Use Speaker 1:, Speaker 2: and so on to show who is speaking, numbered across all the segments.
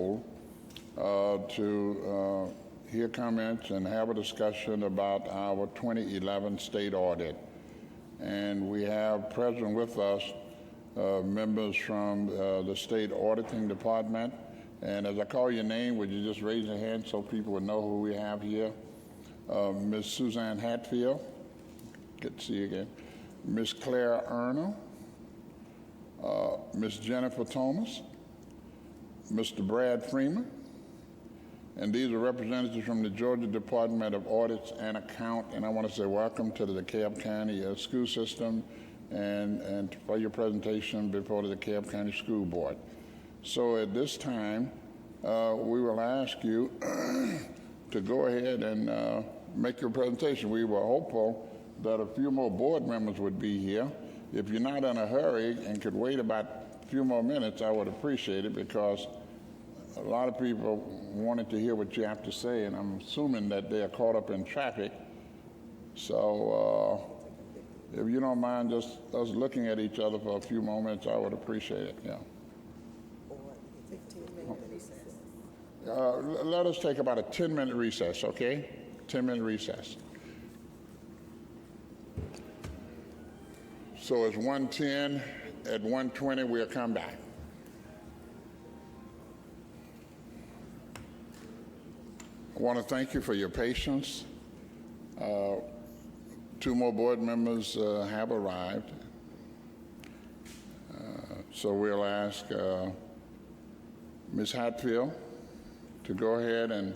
Speaker 1: hold to hear comments and have a discussion about our 2011 state audit. And we have present with us members from the state auditing department. And as I call your name, would you just raise your hand so people would know who we have here? Ms. Suzanne Hatfield, good to see you again. Ms. Claire Erner, Ms. Jennifer Thomas, Mr. Brad Freeman, and these are representatives from the Georgia Department of Audits and Account. And I want to say welcome to the DeKalb County school system and for your presentation before the DeKalb County School Board. So at this time, we will ask you to go ahead and make your presentation. We were hopeful that a few more board members would be here. If you're not in a hurry and could wait about a few more minutes, I would appreciate it, because a lot of people wanted to hear what you have to say, and I'm assuming that they are caught up in traffic. So if you don't mind just us looking at each other for a few moments, I would appreciate it. Yeah.
Speaker 2: Or 15-minute recess.
Speaker 1: Let us take about a 10-minute recess, okay? 10-minute recess. So it's 1:10. At 1:20, we'll come back. I want to thank you for your patience. Two more board members have arrived. So we'll ask Ms. Hatfield to go ahead and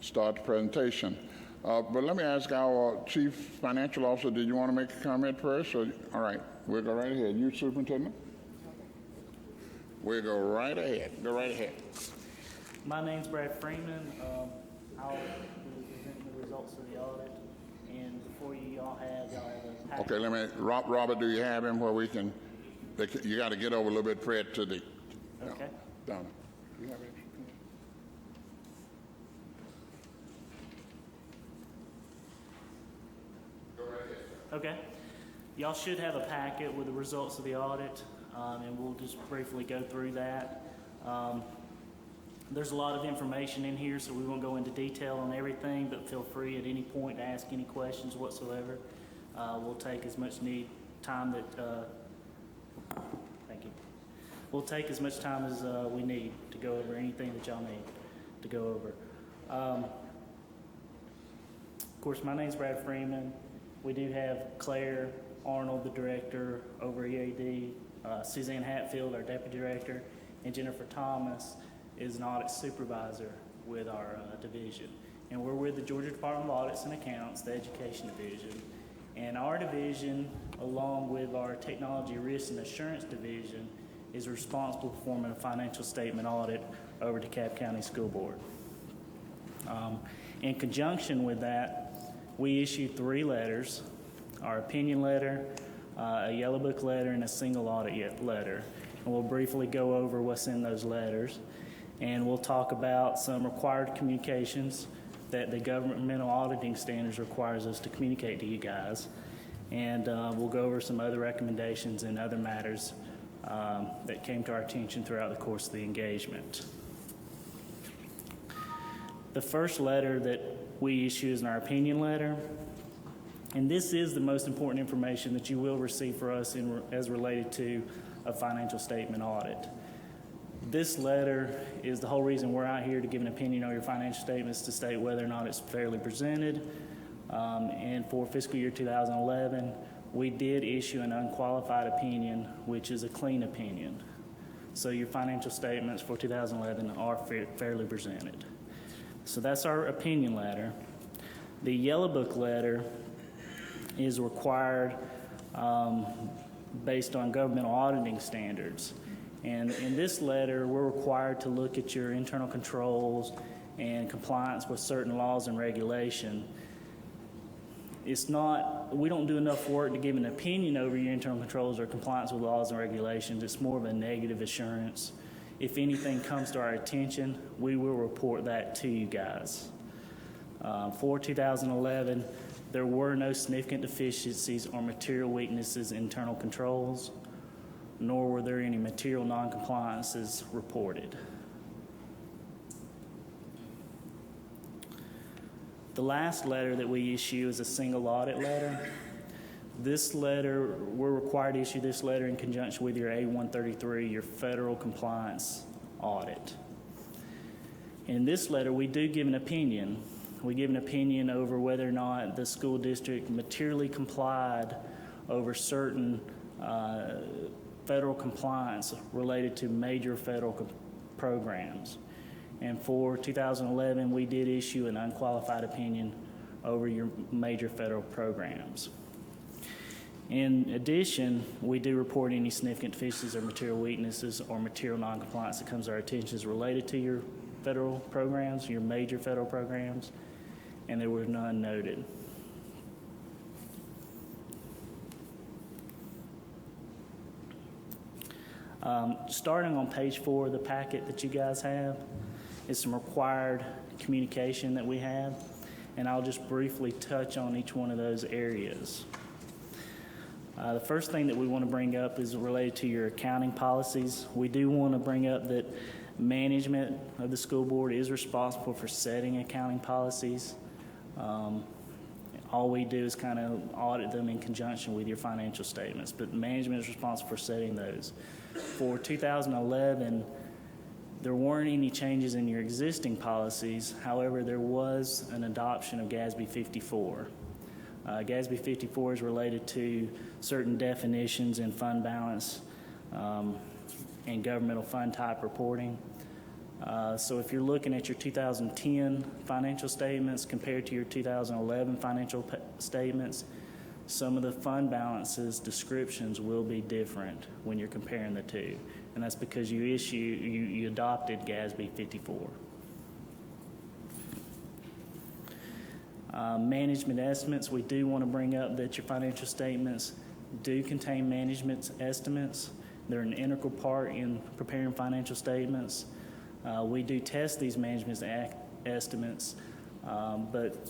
Speaker 1: start the presentation. But let me ask our Chief Financial Officer, did you want to make a comment first? Or, all right, we'll go right ahead. You, Superintendent? We'll go right ahead. Go right ahead.
Speaker 3: My name's Brad Freeman. I'll be presenting the results of the audit. And before y'all have a packet.
Speaker 1: Okay, let me, Robert, do you have him where we can, you got to get over a little bit, Fred, to the,
Speaker 3: okay.
Speaker 1: Donna, do you have it?
Speaker 3: Okay. Y'all should have a packet with the results of the audit, and we'll just briefly go through that. There's a lot of information in here, so we won't go into detail on everything, but feel free at any point to ask any questions whatsoever. We'll take as much time that, thank you. We'll take as much time as we need to go over anything that y'all need to go over. Of course, my name's Brad Freeman. We do have Claire Arnold, the director over EAD, Suzanne Hatfield, our deputy director, and Jennifer Thomas is an audit supervisor with our division. And we're with the Georgia Department of Audits and Accounts, the education division. And our division, along with our technology risk and assurance division, is responsible for performing a financial statement audit over DeKalb County School Board. In conjunction with that, we issued 3 letters: our opinion letter, a yellow book letter, and a single audit letter. And we'll briefly go over what's in those letters. And we'll talk about some required communications that the governmental auditing standards requires us to communicate to you guys. And we'll go over some other recommendations and other matters that came to our attention throughout the course of the engagement. The first letter that we issue is our opinion letter. And this is the most important information that you will receive for us as related to a financial statement audit. This letter is the whole reason we're out here, to give an opinion on your financial statements, to state whether or not it's fairly presented. And for fiscal year 2011, we did issue an unqualified opinion, which is a clean opinion. So your financial statements for 2011 are fairly presented. So that's our opinion letter. The yellow book letter is required based on governmental auditing standards. And in this letter, we're required to look at your internal controls and compliance with certain laws and regulation. We don't do enough work to give an opinion over your internal controls or compliance with laws and regulations. It's more of a negative assurance. If anything comes to our attention, we will report that to you guys. For 2011, there were no significant deficiencies or material weaknesses in internal controls, nor were there any material non-compliances reported. The last letter that we issue is a single audit letter. This letter, we're required to issue this letter in conjunction with your A-133, your federal compliance audit. In this letter, we do give an opinion. We give an opinion over whether or not the school district materially complied over certain federal compliance related to major federal programs. And for 2011, we did issue an unqualified opinion over your major federal programs. In addition, we do report any significant deficiencies or material weaknesses or material noncompliance that comes to our attention is related to your federal programs, your major federal programs, and there were none noted. Starting on page 4 of the packet that you guys have is some required communication that we have, and I'll just briefly touch on each one of those areas. The first thing that we want to bring up is related to your accounting policies. We do want to bring up that management of the school board is responsible for setting accounting policies. All we do is kind of audit them in conjunction with your financial statements, but management is responsible for setting those. For 2011, there weren't any changes in your existing policies. However, there was an adoption of GASB 54. GASB 54 is related to certain definitions in fund balance and governmental fund type reporting. So if you're looking at your 2010 financial statements compared to your 2011 financial statements, some of the fund balances descriptions will be different when you're comparing the two. And that's because you adopted GASB 54. Management estimates, we do want to bring up that your financial statements do contain management estimates. They're an integral part in preparing financial statements. We do test these management estimates, but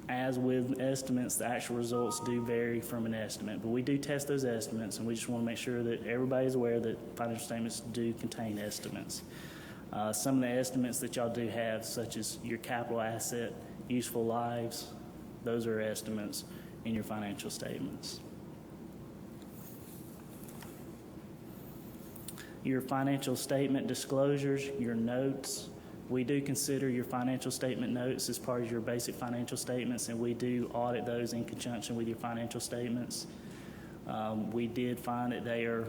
Speaker 3: as with estimates, the actual results do vary from an estimate. But we do test those estimates, and we just want to make sure that everybody's aware that financial statements do contain estimates. Some of the estimates that y'all do have, such as your capital asset, useful lives, those are estimates in your financial statements. Your financial statement disclosures, your notes, we do consider your financial statement notes as part of your basic financial statements, and we do audit those in conjunction with your financial statements. We did find that they are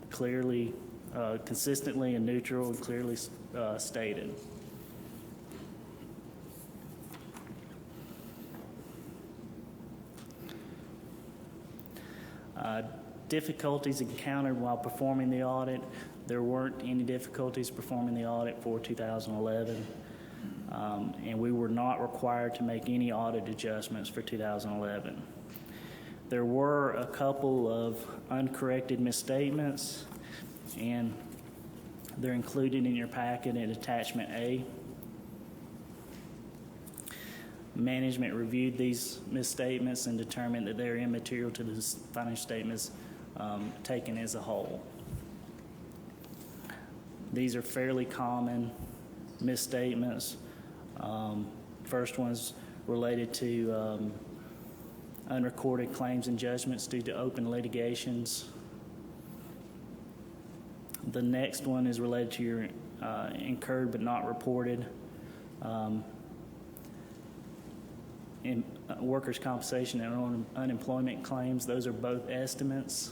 Speaker 3: clearly, consistently and neutral and clearly stated. Difficulties encountered while performing the audit. There weren't any difficulties performing the audit for 2011, and we were not required to make any audit adjustments for 2011. There were a couple of uncorrected misstatements, and they're included in your packet in attachment A. Management reviewed these misstatements and determined that they're immaterial to the financial statements taken as a whole. These are fairly common misstatements. First one's related to unrecorded claims and judgments due to open litigations. The next one is related to your incurred but not reported in workers' compensation and unemployment claims. Those are both estimates.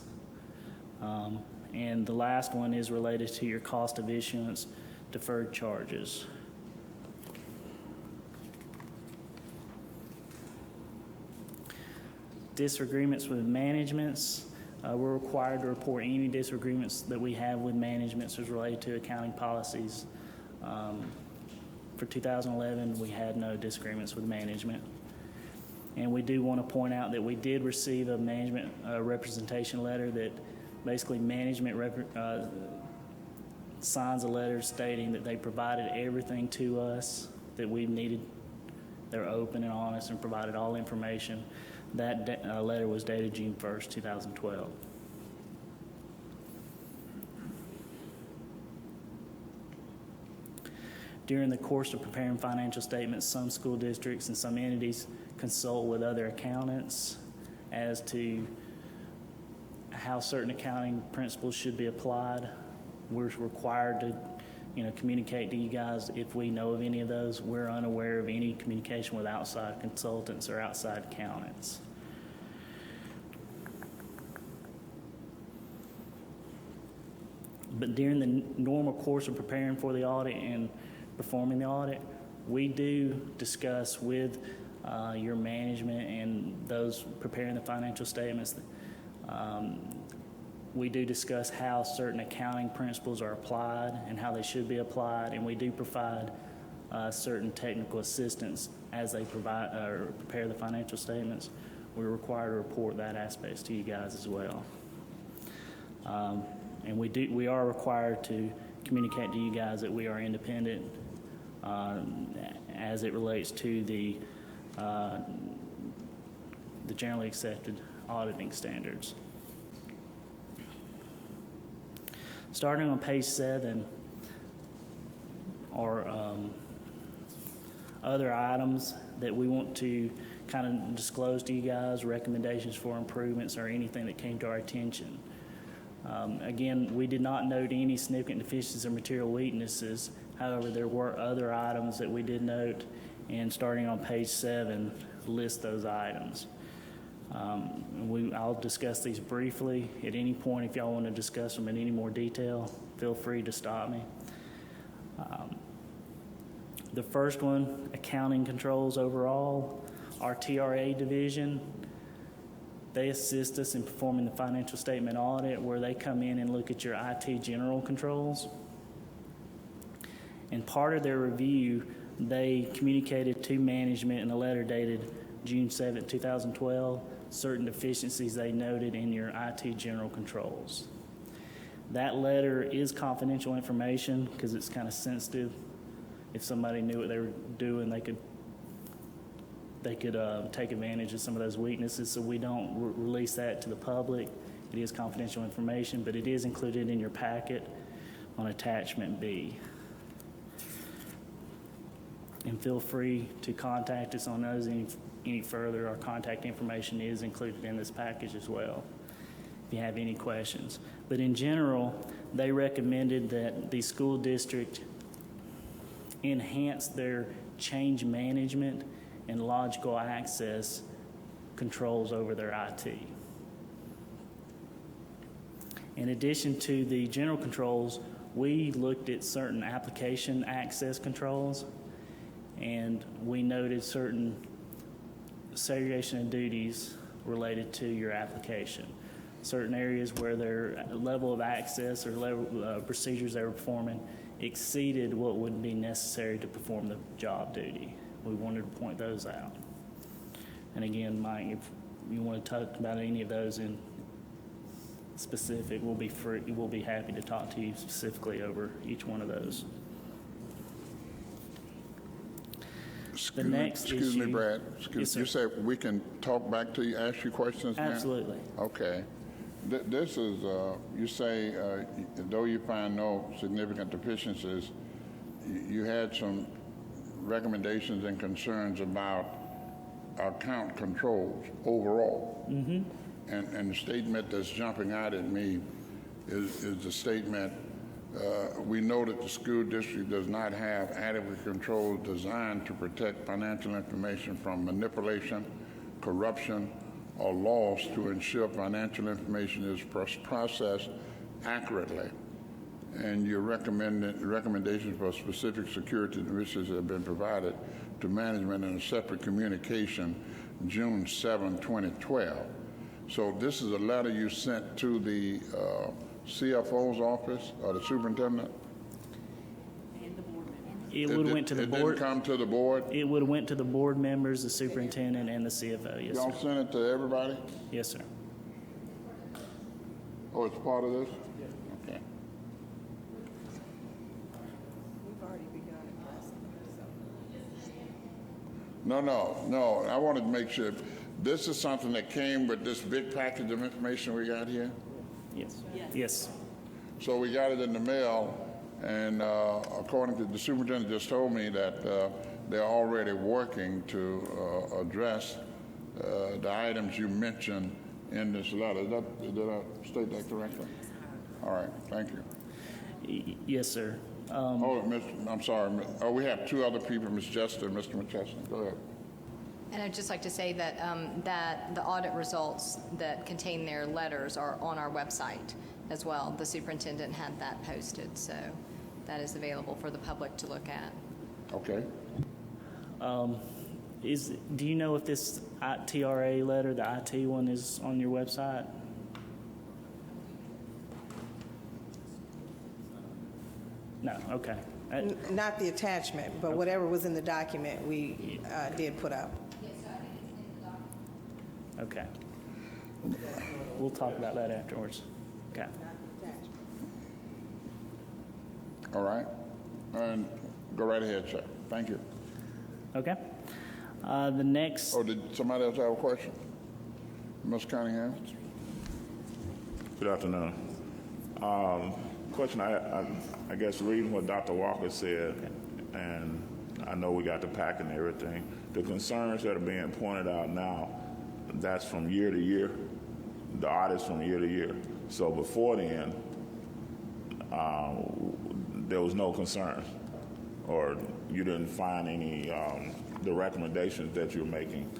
Speaker 3: And the last one is related to your cost of issuance deferred charges. Disagreements with managements. We're required to report any disagreements that we have with managements as related to accounting policies. For 2011, we had no disagreements with management. And we do want to point out that we did receive a management representation letter that basically management signs a letter stating that they provided everything to us that we needed. They're open and honest and provided all information. That letter was dated June 1st, 2012. During the course of preparing financial statements, some school districts and some entities consult with other accountants as to how certain accounting principles should be applied. We're required to, communicate to you guys if we know of any of those. We're unaware of any communication with outside consultants or outside accountants. But during the normal course of preparing for the audit and performing the audit, we do discuss with your management and those preparing the financial statements. We do discuss how certain accounting principles are applied and how they should be applied, and we do provide certain technical assistance as they provide or prepare the financial statements. We're required to report that aspects to you guys as well. And we are required to communicate to you guys that we are independent as it relates to the generally accepted auditing standards. Starting on page 7 are other items that we want to kind of disclose to you guys, recommendations for improvements or anything that came to our attention. Again, we did not note any significant deficiencies or material weaknesses. However, there were other items that we did note, and starting on page 7, list those items. I'll discuss these briefly. At any point, if y'all want to discuss them in any more detail, feel free to stop me. The first one, accounting controls overall. Our TRA division, they assist us in performing the financial statement audit, where they come in and look at your IT general controls. And part of their review, they communicated to management in a letter dated June 7, 2012, certain deficiencies they noted in your IT general controls. That letter is confidential information because it's kind of sensitive. If somebody knew what they were doing, they could take advantage of some of those weaknesses, so we don't release that to the public. It is confidential information, but it is included in your packet on attachment B. And feel free to contact us on those any further. Our contact information is included in this package as well, if you have any questions. But in general, they recommended that the school district enhance their change management and logical access controls over their IT. In addition to the general controls, we looked at certain application access controls, and we noted certain segregation of duties related to your application. Certain areas where their level of access or level procedures they were performing exceeded what would be necessary to perform the job duty. We wanted to point those out. And again, Mike, if you want to talk about any of those in specific, we'll be happy to talk to you specifically over each one of those.
Speaker 1: Excuse me, Brad.
Speaker 3: Yes,
Speaker 1: you said we can talk back to you, ask you questions now?
Speaker 3: Absolutely.
Speaker 1: Okay. This is, you say, though you find no significant deficiencies, you had some recommendations and concerns about account controls overall. Mm-hmm. And the statement that's jumping out at me is the statement, we know that the school district does not have adequate controls designed to protect financial information from manipulation, corruption, or loss to ensure financial information is processed accurately. And your recommendations for specific security risks have been provided to management in a separate communication June 7, 2012. So this is a letter you sent to the CFO's office or the superintendent?
Speaker 3: It would have went to the board.
Speaker 1: It didn't come to the board?
Speaker 3: It would have went to the board members, the superintendent, and the CFO, yes,
Speaker 1: Y'all
Speaker 3: sir.
Speaker 1: sent it to everybody?
Speaker 3: Yes, sir.
Speaker 1: Oh, it's part of this? Okay.
Speaker 2: We've already begun it, so.
Speaker 1: No. I wanted to make sure. This is something that came with this big package of information we got here?
Speaker 3: Yes. Yes.
Speaker 1: So we got it in the mail, And according to the superintendent just told me that they're already working to address the items you mentioned in this letter. Did I state that correctly? All right, thank you.
Speaker 3: Yes, sir.
Speaker 1: I'm sorry. Oh, we have two other people, Ms. Jester and Mr. McChesney. Go ahead.
Speaker 4: And I'd just like to say that, that the audit results that contain their letters are on our website as well. The superintendent had that posted, so that is available for the public to look at.
Speaker 1: Okay.
Speaker 3: Do you know if this TRA letter, the IT one, is on your website? No, okay.
Speaker 2: Not the attachment, but whatever was in the document, we did put up.
Speaker 3: Okay. We'll talk about that afterwards. Okay.
Speaker 1: All right. And go right ahead, sir. Thank you.
Speaker 3: Okay. The next.
Speaker 1: Oh, did somebody else have a question? Ms. Cunningham?
Speaker 5: Good afternoon. Question, I guess reading what Dr. Walker said, and I know we got the pack and everything, the concerns that are being pointed out now, that's from year to year, the audits from year to year. So before then, there was no concerns, or you didn't find any, the recommendations that you're making.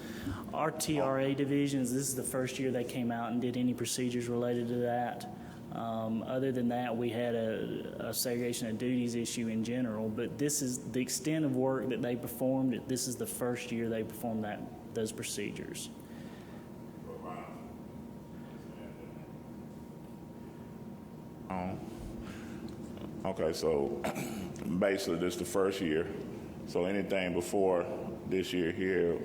Speaker 3: Our TRA divisions, this is the first year they came out and did any procedures related to that. Other than that, we had a segregation of duties issue in general, but this is the extent of work that they performed. This is the first year they performed those procedures.
Speaker 5: Okay, so basically this is the first year. So anything before this year here,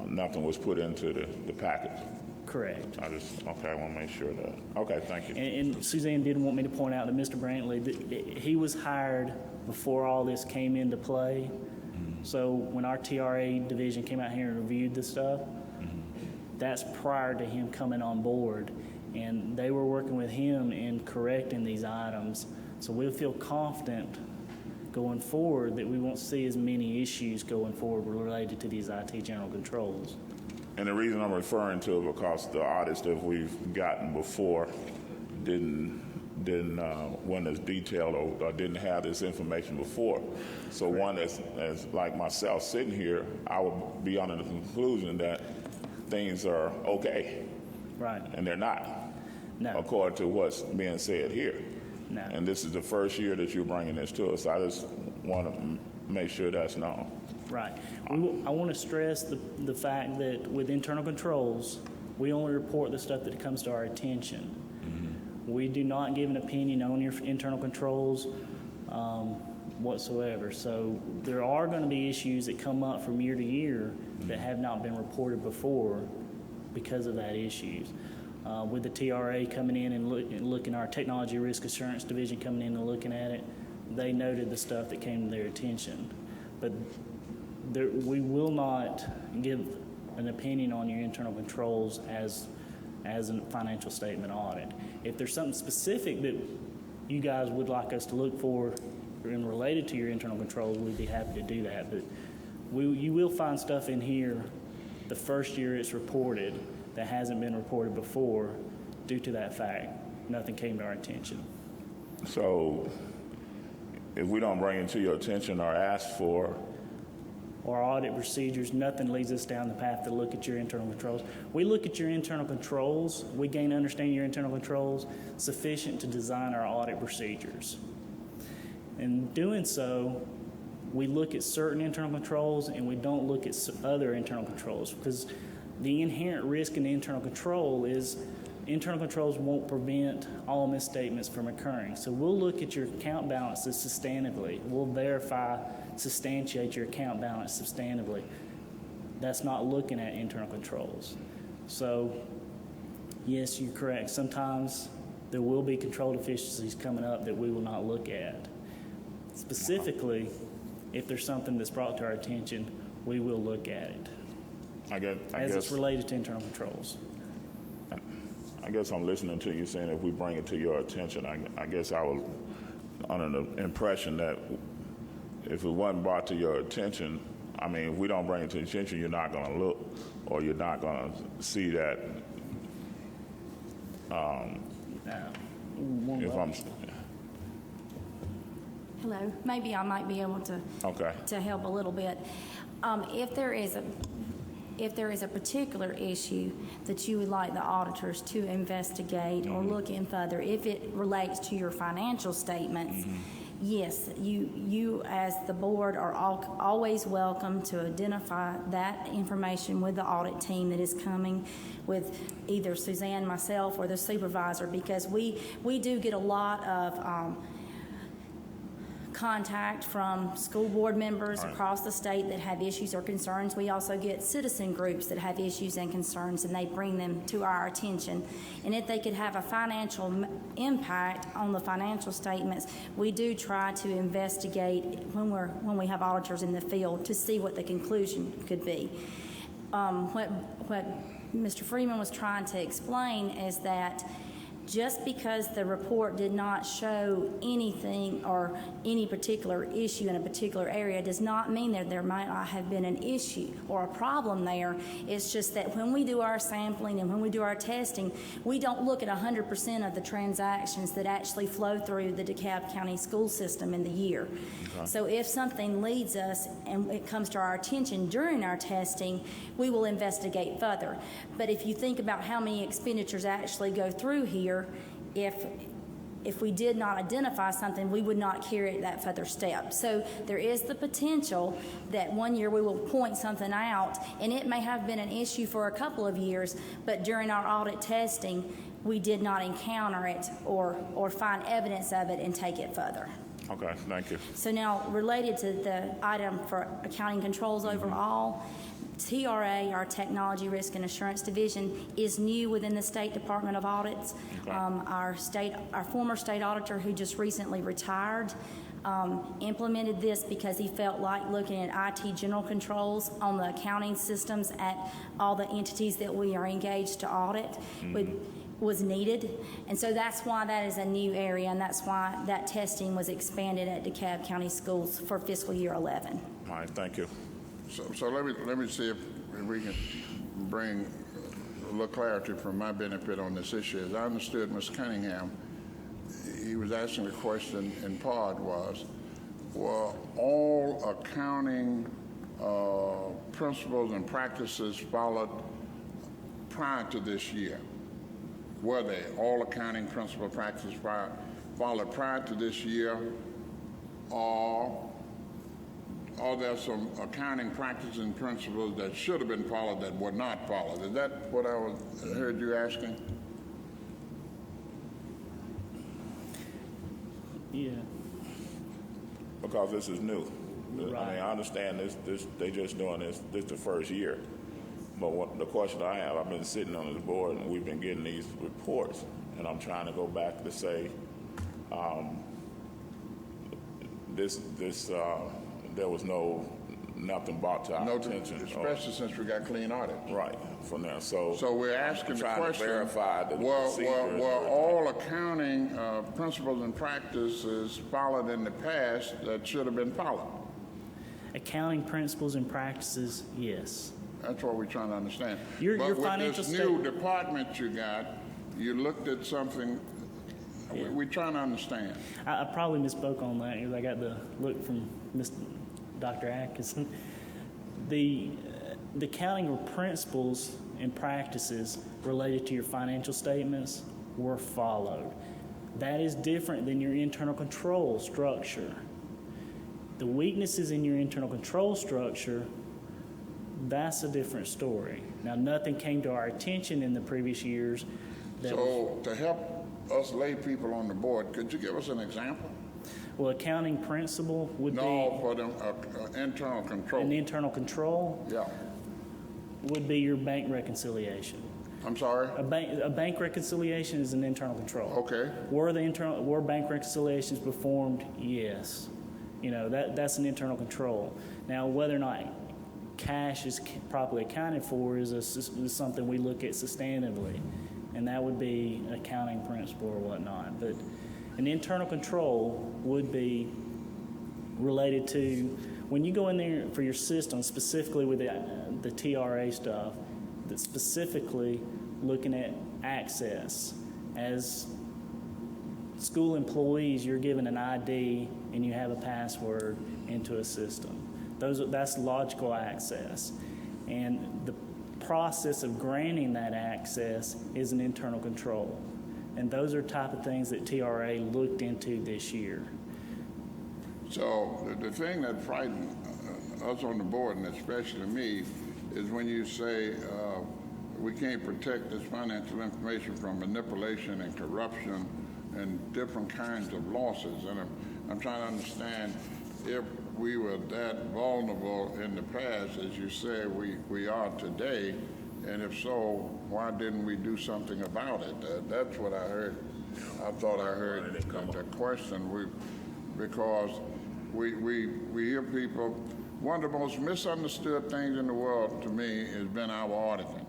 Speaker 5: nothing was put into the package.
Speaker 3: Correct.
Speaker 5: I want to make sure that. Okay, thank you.
Speaker 3: And Suzanne did want me to point out to Mr. Brantley that he was hired before all this came into play. Mm-hmm. So when our TRA division came out here and reviewed the stuff, that's prior to him coming on board. And they were working with him in correcting these items. So we'll feel confident going forward that we won't see as many issues going forward related to these IT general controls.
Speaker 5: And the reason I'm referring to it because the audits that we've gotten before didn't wasn't as detailed or didn't have this information before. So one that's like myself sitting here, I would be under the conclusion that things are okay.
Speaker 3: Right.
Speaker 5: And they're not.
Speaker 3: No.
Speaker 5: According to what's being said here.
Speaker 3: No.
Speaker 5: And this is the first year that you're bringing this to us. I just want to make sure that's known.
Speaker 3: Right. I want to stress the fact that with internal controls, we only report the stuff that comes to our attention. Mm-hmm. We do not give an opinion on your internal controls whatsoever. So there are going to be issues that come up from year to year that have not been reported before because of that issues. With the TRA coming in and looking, our technology risk assurance division coming in and looking at it, they noted the stuff that came to their attention. But we will not give an opinion on your internal controls as a financial statement audit. If there's something specific that you guys would like us to look for and related to your internal controls, we'd be happy to do that. But you will find stuff in here the first year it's reported that hasn't been reported before due to that fact. Nothing came to our attention.
Speaker 5: So if we don't bring it to your attention or ask for
Speaker 3: or audit procedures, nothing leads us down the path to look at your internal controls. We look at your internal controls, we gain understanding your internal controls sufficient to design our audit procedures. In doing so, we look at certain internal controls and we don't look at other internal controls because the inherent risk in the internal control is internal controls won't prevent all misstatements from occurring. So we'll look at your account balances substantively. We'll substantiate your account balance substantively. That's not looking at internal controls. So yes, you're correct. Sometimes there will be control deficiencies coming up that we will not look at. Specifically, if there's something that's brought to our attention, we will look at it.
Speaker 5: I guess
Speaker 3: it's related to internal controls.
Speaker 5: I guess I'm listening to you saying if we bring it to your attention. I guess I was under the impression that if it wasn't brought to your attention, I mean, if we don't bring it to your attention, you're not going to look or you're not going to see that. If I'm
Speaker 6: Hello, maybe I might be able to
Speaker 5: okay,
Speaker 6: to help a little bit. If there is a particular issue that you would like the auditors to investigate or look in further, if it relates to your financial statements, yes, you as the board are always welcome to identify that information with the audit team that is coming with either Suzanne, myself, or the supervisor, because we do get a lot of contact from school board members across the state that have issues or concerns. We also get citizen groups that have issues and concerns, and they bring them to our attention. And if they could have a financial impact on the financial statements, we do try to investigate when we have auditors in the field to see what the conclusion could be. What Mr. Freeman was trying to explain is that just because the report did not show anything or any particular issue in a particular area does not mean that there might not have been an issue or a problem there. It's just that when we do our sampling and when we do our testing, we don't look at 100% of the transactions that actually flow through the DeKalb County school system in the year. Okay. So if something leads us and it comes to our attention during our testing, we will investigate further. But if you think about how many expenditures actually go through here, if we did not identify something, we would not carry it that further step. So there is the potential that one year we will point something out, and it may have been an issue for a couple of years, but during our audit testing, we did not encounter it or find evidence of it and take it further.
Speaker 5: Okay, thank you.
Speaker 6: So now, related to the item for accounting controls overall, TRA, our Technology Risk and Assurance Division, is new within the State Department of Audits. Okay. Our former state auditor, who just recently retired, implemented this because he felt like looking at IT general controls on the accounting systems at all the entities that we are engaged to audit was needed. And so that's why that is a new area, and that's why that testing was expanded at DeKalb County Schools for fiscal year 11.
Speaker 5: All right, thank you.
Speaker 1: So let me see if we can bring a little clarity from my benefit on this issue. As I understood Ms. Cunningham, he was asking the question in part was, were all accounting principles and practices followed prior to this year? Were they all accounting principle practices followed prior to this year, or are there some accounting practices and principles that should have been followed that were not followed? Is that what I heard you asking?
Speaker 3: Yeah.
Speaker 5: Because this is new.
Speaker 3: Right.
Speaker 5: I mean, I understand this they just doing this the first year. But the question I have, I've been sitting on this board and we've been getting these reports, and I'm trying to go back to say there was nothing brought to our attention.
Speaker 1: Especially since we got clean audit.
Speaker 5: Right, from there. So
Speaker 1: we're asking the question,
Speaker 5: to verify the
Speaker 1: were all accounting principles and practices followed in the past that should have been followed?
Speaker 3: Accounting principles and practices, yes.
Speaker 1: That's what we're trying to understand.
Speaker 3: Your
Speaker 1: but
Speaker 3: financial
Speaker 1: with this new department you got, you looked at something. Yeah. We're trying to understand.
Speaker 3: I probably misspoke on that because I got the look from Dr. Atkinson. The accounting principles and practices related to your financial statements were followed. That is different than your internal control structure. The weaknesses in your internal control structure, that's a different story. Now, nothing came to our attention in the previous years.
Speaker 1: To help us lay people on the board, could you give us an example?
Speaker 3: Well, accounting principle would be...
Speaker 1: No, for the internal control.
Speaker 3: An internal control?
Speaker 1: Yeah.
Speaker 3: Would be your bank reconciliation.
Speaker 1: I'm sorry?
Speaker 3: A bank reconciliation is an internal control.
Speaker 1: Okay.
Speaker 3: Were bank reconciliations performed? Yes. You know, that's an internal control. Now, whether or not cash is properly accounted for is something we look at sustainably. and that would be accounting principle or whatnot. But an internal control would be related to when you go in there for your system, specifically with the TRA stuff, that's specifically looking at access. As school employees, you're given an ID and you have a password into a system. That's logical access. And the process of granting that access is an internal control. And those are type of things that TRA looked into this year.
Speaker 1: So the thing that frightened us on the board, and especially me, is when you say we can't protect this financial information from manipulation and corruption and different kinds of losses. And I'm trying to understand if we were that vulnerable in the past, as you say we are today, and if so, why didn't we do something about it? That's what I heard. I thought I heard the question. Because we hear people, one of the most misunderstood things in the world to me has been our auditing.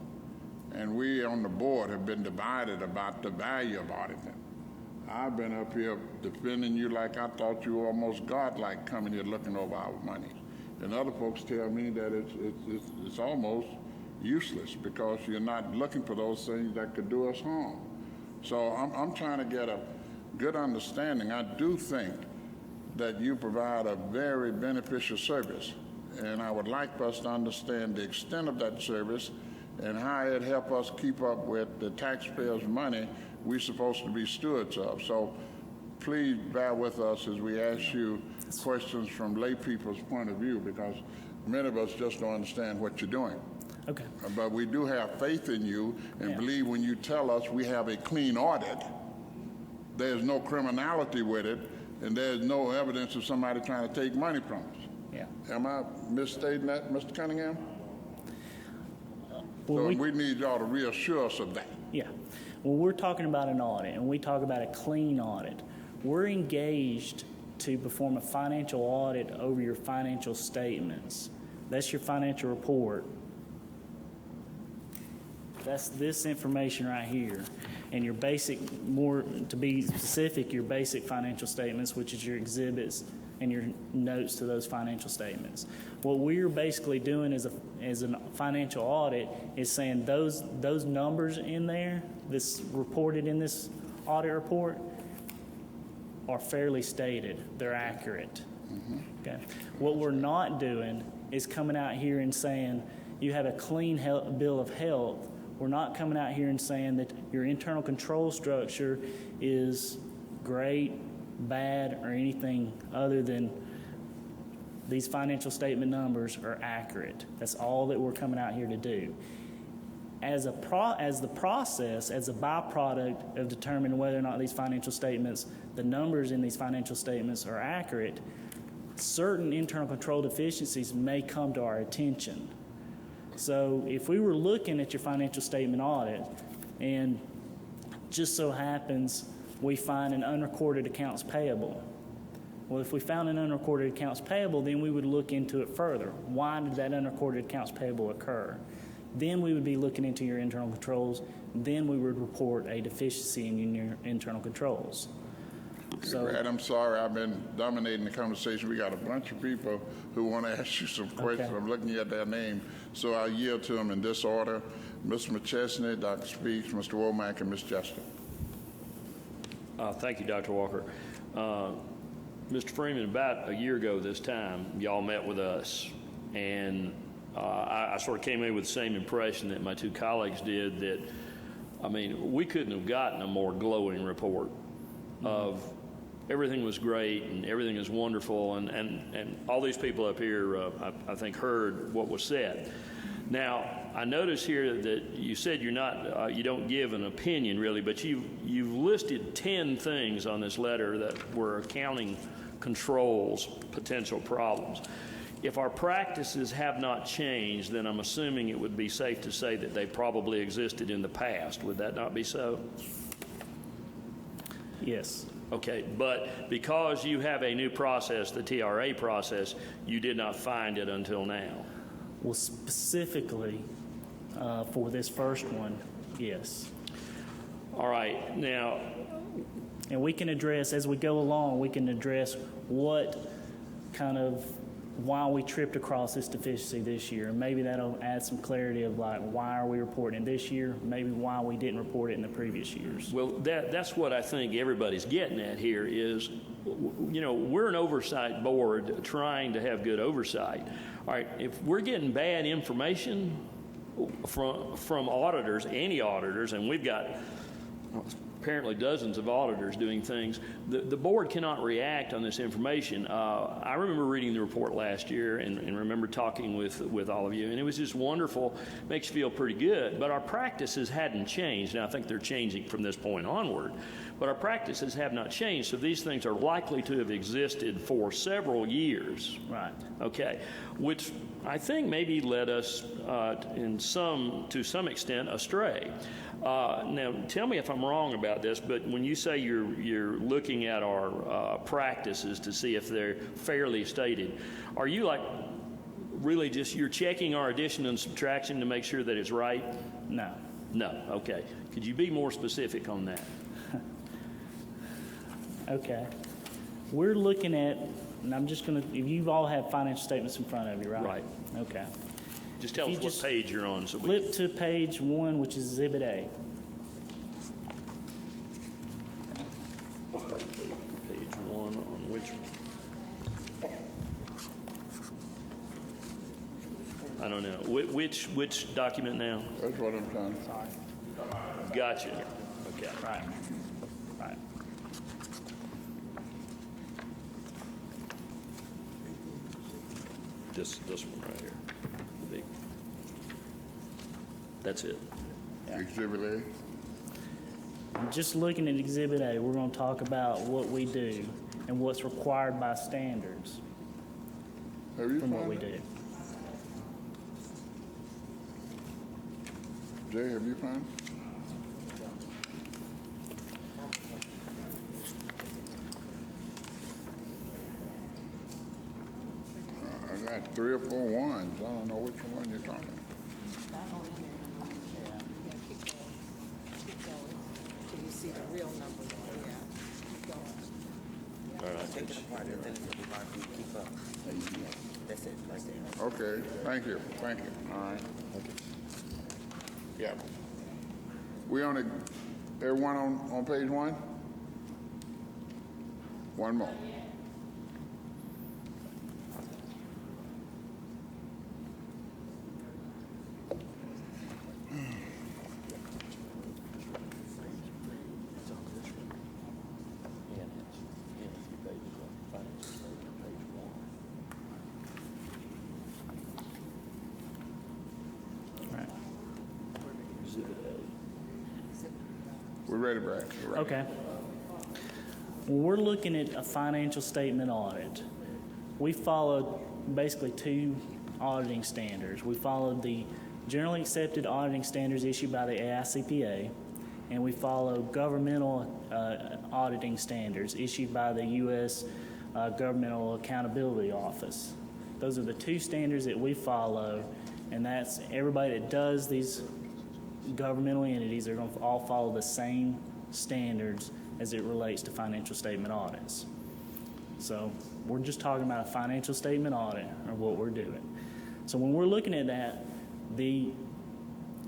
Speaker 1: And we on the board have been divided about the value of auditing. I've been up here defending you like I thought you were almost godlike coming here looking over our money. And other folks tell me that it's almost useless because you're not looking for those things that could do us harm. So I'm trying to get a good understanding. I do think that you provide a very beneficial service, and I would like for us to understand the extent of that service and how it helps us keep up with the taxpayers' money we're supposed to be stewards of. So please bear with us as we ask you questions from lay people's point of view, because many of us just don't understand what you're doing.
Speaker 3: Okay.
Speaker 1: But we do have faith in you and believe when you tell us we have a clean audit, there's no criminality with it, and there's no evidence of somebody trying to take money from us.
Speaker 3: Yeah.
Speaker 1: Am I misstating that, Mr. Cunningham?
Speaker 3: Well,
Speaker 1: So we need y'all to reassure us of that.
Speaker 3: Yeah. When we're talking about an audit and we talk about a clean audit, we're engaged to perform a financial audit over your financial statements. That's your financial report. That's this information right here. And your basic, more to be specific, your basic financial statements, which is your exhibits and your notes to those financial statements. What we're basically doing as a financial audit is saying those numbers in there, this reported in this audit report, are fairly stated. They're accurate. Okay. What we're not doing is coming out here and saying you have a clean bill of health. We're not coming out here and saying that your internal control structure is great, bad, or anything other than these financial statement numbers are accurate. That's all that we're coming out here to do. As the process, as a byproduct of determining whether or not these financial statements, the numbers in these financial statements are accurate, certain internal control deficiencies may come to our attention. So if we were looking at your financial statement audit and just so happens we find an unrecorded accounts payable, well, if we found an unrecorded accounts payable, then we would look into it further. Why did that unrecorded accounts payable occur? Then we would be looking into your internal controls. Then we would report a deficiency in your internal controls. So,
Speaker 1: Brad, I'm sorry, I've been dominating the conversation. We got a bunch of people who want to ask you some questions.
Speaker 3: Okay.
Speaker 1: I'm looking at their name, so I'll yield to them in this order. Mr. McChesney, Dr. Speaks, Mr. Womack, and Ms. Jester.
Speaker 7: Thank you, Dr. Walker. Mr. Freeman, about a year ago this time, y'all met with us, and I sort of came in with the same impression that my two colleagues did, that, I mean, we couldn't have gotten a more glowing report of everything was great and everything is wonderful, and all these people up here, I think, heard what was said. Now, I notice here that you said you're not, you don't give an opinion really, but you've listed 10 things on this letter that were accounting controls potential problems. If our practices have not changed, then I'm assuming it would be safe to say that they probably existed in the past. Would that not be so?
Speaker 3: yes.
Speaker 7: Okay, but because you have a new process, the TRA process, you did not find it until now.
Speaker 3: Well, specifically for this first one, yes.
Speaker 7: All right, now,
Speaker 3: And we can address, as we go along, we can address what kind of, why we tripped across this deficiency this year. And maybe that'll add some clarity of like, why are we reporting it this year? Maybe why we didn't report it in the previous years.
Speaker 7: well, that's what I think everybody's getting at here is, you know, we're an oversight board trying to have good oversight. All right, if we're getting bad information from auditors, any auditors, and we've got apparently dozens of auditors doing things, the board cannot react on this information. I remember reading the report last year and remember talking with all of you, and it was just wonderful, makes you feel pretty good. But our practices hadn't changed. Now, I think they're changing from this point onward, but our practices have not changed, so these things are likely to have existed for several years.
Speaker 3: Right.
Speaker 7: Okay, which I think maybe led us to some extent astray. Now, tell me if I'm wrong about this, but when you say you're looking at our practices to see if they're fairly stated, are you like really just you're checking our addition and subtraction to make sure that it's right?
Speaker 3: No.
Speaker 7: No. Okay. Could you be more specific on that?
Speaker 3: Okay. We're looking at, and I'm just going to, if you've all had financial statements in front of you, right?
Speaker 7: Right.
Speaker 3: Okay.
Speaker 7: Just tell
Speaker 3: If
Speaker 7: us
Speaker 3: you
Speaker 7: what
Speaker 3: just
Speaker 7: page you're on. So we
Speaker 3: Flip to page 1, which is Exhibit A.
Speaker 7: page 1 on which? I don't know. Which document now?
Speaker 1: That's what I'm trying to.
Speaker 7: Gotcha. Okay.
Speaker 3: Right. Right.
Speaker 7: This one right here. The big. That's it.
Speaker 1: Exhibit A.
Speaker 3: Just looking at Exhibit A, we're going to talk about what we do and what's required by standards
Speaker 1: Have you
Speaker 3: from what
Speaker 1: found
Speaker 3: we
Speaker 1: it?
Speaker 3: do.
Speaker 1: Jay, have you found it? I got 3 or 4 ones. I don't know which one you're talking about.
Speaker 2: Till you see the real number, yeah. Keep going.
Speaker 7: All right.
Speaker 8: Take it apart, and then it'll be hard for you to keep up. That's it, right there.
Speaker 1: Okay, thank you, all right. Yeah. We on everyone on page 1? One more.
Speaker 3: Right.
Speaker 1: We're ready, Brad. We're ready.
Speaker 3: Okay. When we're looking at a financial statement audit, we followed basically 2 auditing standards. We followed the generally accepted auditing standards issued by the AICPA, and we follow governmental auditing standards issued by the U.S. Governmental Accountability Office. Those are the 2 standards that we follow, and that's everybody that does these governmental entities are going to all follow the same standards as it relates to financial statement audits. So we're just talking about a financial statement audit or what we're doing. So when we're looking at that, the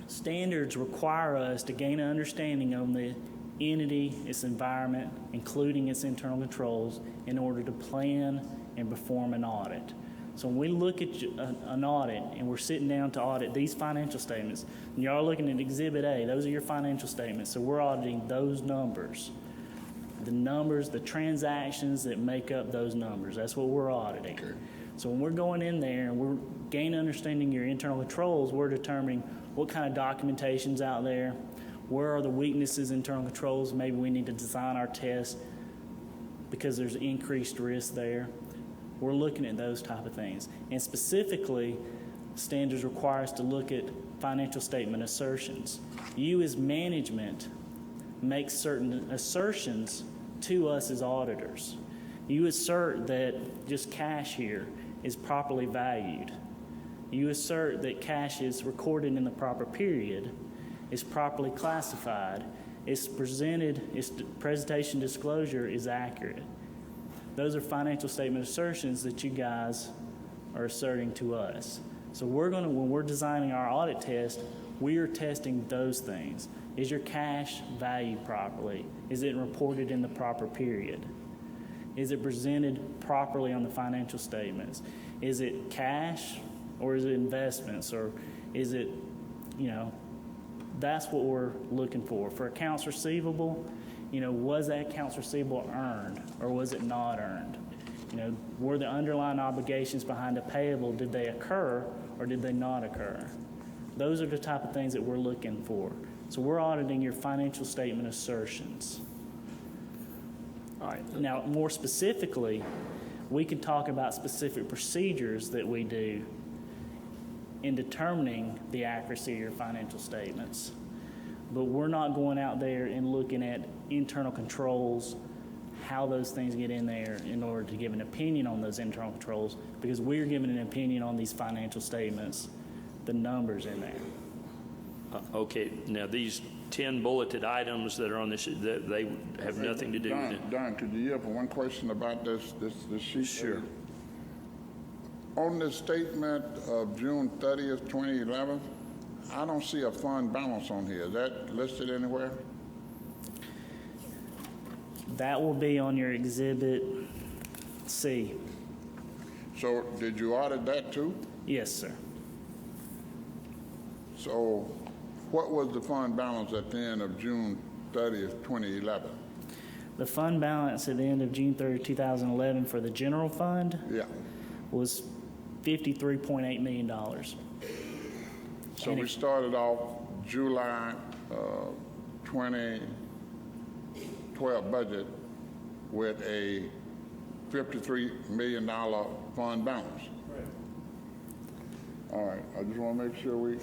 Speaker 3: standards require us to gain an understanding on the entity, its environment, including its internal controls, in order to plan and perform an audit. So when we look at an audit and we're sitting down to audit these financial statements, and y'all are looking at Exhibit A, those are your financial statements. So we're auditing those numbers, the transactions that make up those numbers. That's what we're auditing.
Speaker 1: Okay.
Speaker 3: So when we're going in there and we're gaining understanding your internal controls, we're determining what kind of documentation's out there, where are the weaknesses in internal controls, maybe we need to design our test because there's increased risk there. We're looking at those type of things. And specifically, standards require us to look at financial statement assertions. You as management make certain assertions to us as auditors. You assert that just cash here is properly valued. You assert that cash is recorded in the proper period, is properly classified, Its presentation disclosure is accurate. Those are financial statement assertions that you guys are asserting to us. So when we're designing our audit test, we are testing those things. Is your cash valued properly? Is it reported in the proper period? Is it presented properly on the financial statements? Is it cash or is it investments, or is it, that's what we're looking for. For accounts receivable, was that accounts receivable earned or was it not earned? Were the underlying obligations behind a payable, did they occur or did they not occur? Those are the type of things that we're looking for. So we're auditing your financial statement assertions. All right. Now, more specifically, we can talk about specific procedures that we do in determining the accuracy of your financial statements. But we're not going out there and looking at internal controls, how those things get in there in order to give an opinion on those internal controls, because we're giving an opinion on these financial statements, the numbers in there.
Speaker 7: Okay, now these 10 bulleted items that are on this, that they have nothing to do with it.
Speaker 1: Don, could you yield for one question about this sheet?
Speaker 7: Sure.
Speaker 1: On this statement of June 30th, 2011, I don't see a fund balance on here. Is that listed anywhere?
Speaker 3: That will be on your Exhibit C.
Speaker 1: So did you audit that too?
Speaker 3: Yes, sir.
Speaker 1: So what was the fund balance at the end of June 30th, 2011?
Speaker 3: The fund balance at the end of June 30, 2011 for the general fund
Speaker 1: Yeah.
Speaker 3: was $53.8 million.
Speaker 1: So
Speaker 3: And
Speaker 1: we
Speaker 3: it-
Speaker 1: started off July 2012 budget with a $53 million fund balance.
Speaker 3: Right.
Speaker 1: All right, I just want to make sure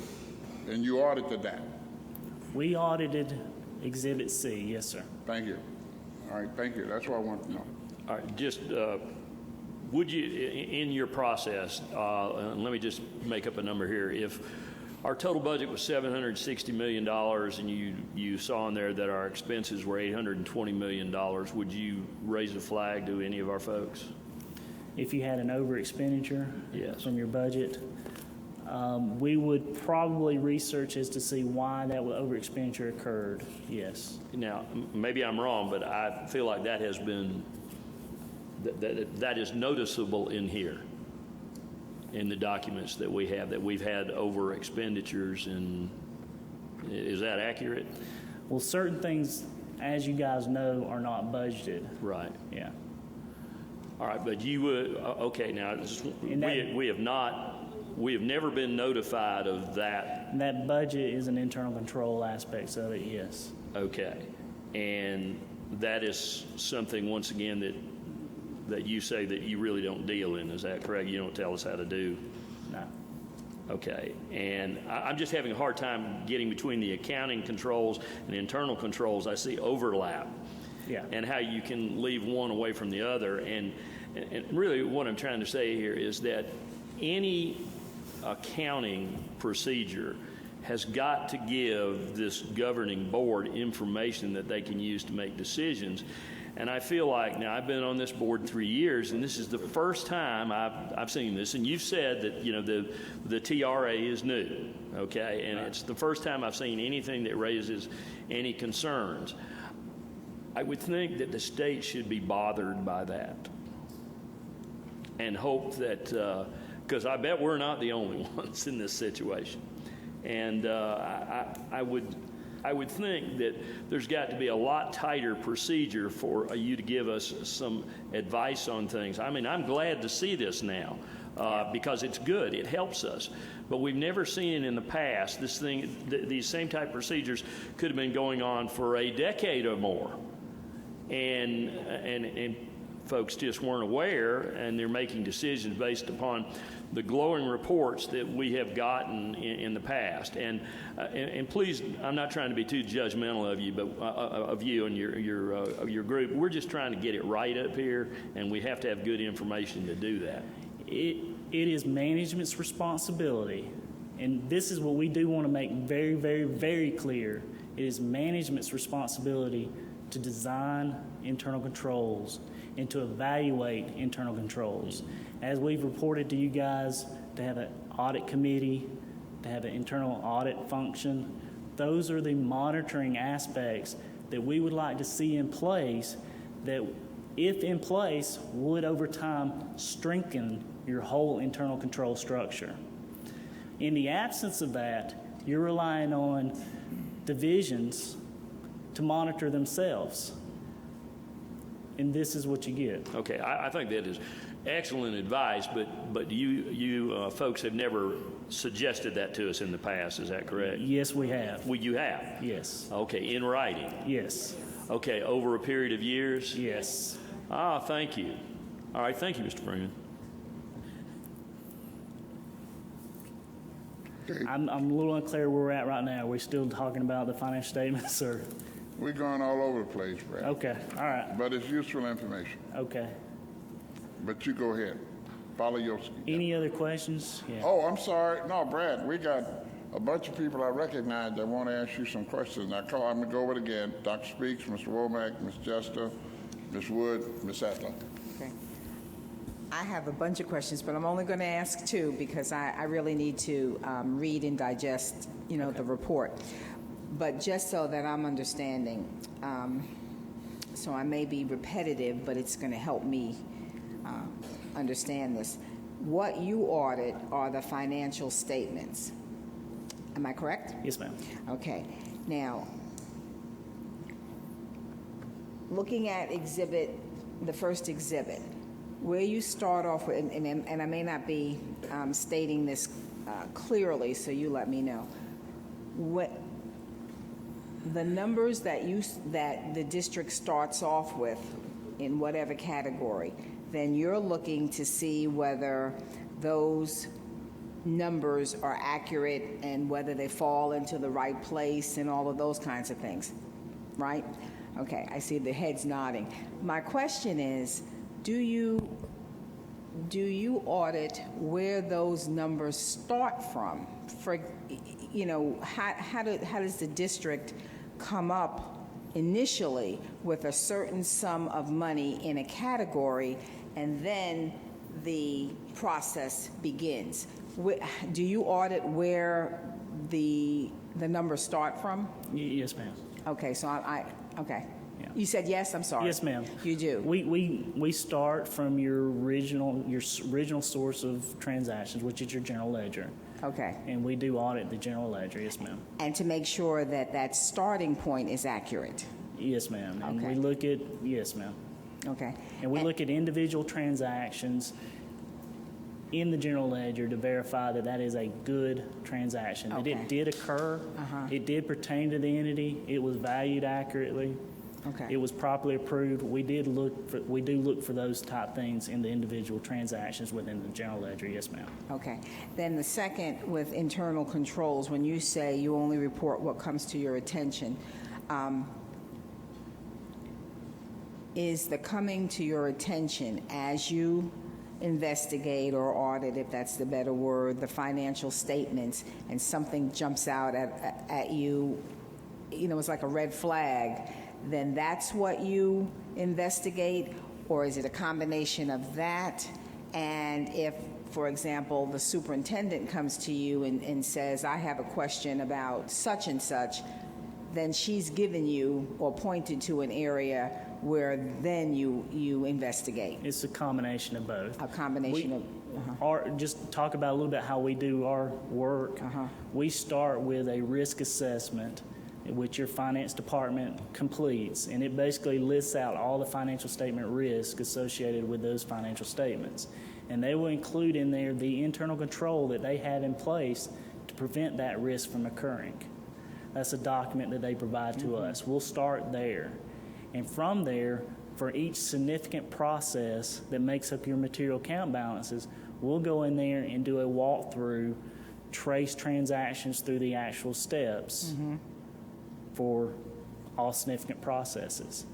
Speaker 1: and you audited that.
Speaker 3: We audited Exhibit C, yes, sir.
Speaker 1: Thank you. All right, thank you. That's what I want to know.
Speaker 7: All right, just, would you, in your process, let me just make up a number here. If our total budget was $760 million and you saw in there that our expenses were $820 million, would you raise a flag to any of our folks?
Speaker 3: If you had an over expenditure
Speaker 7: Yes.
Speaker 3: from your budget, we would probably research as to see why that over expenditure occurred, yes.
Speaker 7: Now, maybe I'm wrong, but I feel like that has been, that is noticeable in here, in the documents that we have, that we've had over expenditures, and is that accurate?
Speaker 3: Well, certain things, as you guys know, are not budgeted.
Speaker 7: Right.
Speaker 3: Yeah.
Speaker 7: All right, but you would, okay, now,
Speaker 3: And that-
Speaker 7: we have never been notified of that.
Speaker 3: And that budget is an internal control aspect of it, yes.
Speaker 7: Okay. And that is something, once again, that you say that you really don't deal in. Is that correct? You don't tell us how to do?
Speaker 3: No.
Speaker 7: Okay. And I'm just having a hard time getting between the accounting controls and the internal controls. I see overlap.
Speaker 3: Yeah.
Speaker 7: And how you can leave one away from the other. And really what I'm trying to say here is that any accounting procedure has got to give this governing board information that they can use to make decisions. And I feel like, now I've been on this board 3 years, and this is the first time I've seen this. And you've said that, the TRA is new, okay? And it's the first time I've seen anything that raises any concerns. I would think that the state should be bothered by that and hope that, because I bet we're not the only ones in this situation. And I would think that there's got to be a lot tighter procedure for you to give us some advice on things. I mean, I'm glad to see this now because it's good. It helps us. But we've never seen in the past these same type procedures could have been going on for a decade or more. And folks just weren't aware, and they're making decisions based upon the glowing reports that we have gotten in the past. And please, I'm not trying to be too judgmental of you, but of you and your group. We're just trying to get it right up here, and we have to have good information to do that.
Speaker 3: It is management's responsibility, and this is what we do want to make very, very, very clear, It is management's responsibility to design internal controls and to evaluate internal controls. As we've reported to you guys, to have an audit committee, to have an internal audit function, those are the monitoring aspects that we would like to see in place that, if in place, would over time strengthen your whole internal control structure. In the absence of that, you're relying on divisions to monitor themselves. And this is what you get.
Speaker 7: Okay, I think that is excellent advice, but you folks have never suggested that to us in the past, is that correct?
Speaker 3: Yes, we have.
Speaker 7: Well, you have?
Speaker 3: Yes.
Speaker 7: Okay, in writing?
Speaker 3: Yes.
Speaker 7: Okay, over a period of years?
Speaker 3: Yes.
Speaker 7: Ah, thank you. All right, thank you, Mr. Freeman.
Speaker 3: I'm a little unclear where we're at right now. Are we still talking about the financial statements, or?
Speaker 1: We're going all over the place, Brad.
Speaker 3: Okay, all right,
Speaker 1: But it's useful information.
Speaker 3: okay.
Speaker 1: But you go ahead. Follow your...
Speaker 3: Any other questions? Yeah.
Speaker 1: Oh, I'm sorry. No, Brad, we got a bunch of people I recognize that want to ask you some questions. I'm going to go over it again. Dr. Speaks, Mr. Womack, Ms. Jester, Ms. Wood, Ms. Atler.
Speaker 9: Okay. I have a bunch of questions, but I'm only going to ask two because I really need to read and digest, the report. But just so that I'm understanding, so I may be repetitive, but it's going to help me understand this. What you audit are the financial statements. Am I correct?
Speaker 3: Yes, ma'am.
Speaker 9: Okay. Now, looking at the first exhibit, where you start off with, and I may not be stating this clearly, so you let me know. What the numbers that the district starts off with in whatever category, then you're looking to see whether those numbers are accurate and whether they fall into the right place and all of those kinds of things, right? Okay, I see the heads nodding. My question is, do you audit where those numbers start from? For, how does the district come up initially with a certain sum of money in a category, and then the process begins? Do you audit where the numbers start from?
Speaker 3: Yes, ma'am.
Speaker 9: Okay, so okay.
Speaker 3: Yeah.
Speaker 9: You said yes. I'm sorry.
Speaker 3: Yes, ma'am.
Speaker 9: You do.
Speaker 3: We start from your original source of transactions, which is your general ledger.
Speaker 9: Okay.
Speaker 3: And we do audit the general ledger. Yes, ma'am.
Speaker 9: And to make sure that that starting point is accurate.
Speaker 3: Yes, ma'am. And
Speaker 9: Okay.
Speaker 3: we look at yes, ma'am.
Speaker 9: Okay.
Speaker 3: And we look at individual transactions in the general ledger to verify that that is a good transaction, that
Speaker 9: Okay.
Speaker 3: it did occur, it did pertain to the entity, it was valued accurately,
Speaker 9: Okay.
Speaker 3: it was properly approved. We do look for those type things in the individual transactions within the general ledger. Yes, ma'am.
Speaker 9: Okay. Then the second, with internal controls, when you say you only report what comes to your attention, is the coming to your attention as you investigate or audit, if that's the better word, the financial statements, and something jumps out at you, it's like a red flag, then that's what you investigate? Or is it a combination of that? And if, for example, the superintendent comes to you and says, I have a question about such and such, then she's given you or pointed to an area where then you investigate.
Speaker 3: It's a combination of both.
Speaker 9: A combination of...
Speaker 3: Just talk about a little bit how we do our work. We start with a risk assessment, which your finance department completes, and it basically lists out all the financial statement risk associated with those financial statements. And they will include in there the internal control that they have in place to prevent that risk from occurring. That's a document that they provide to us. We'll start there. And from there, for each significant process that makes up your material account balances, we'll go in there and do a walkthrough, trace transactions through the actual steps for all significant processes.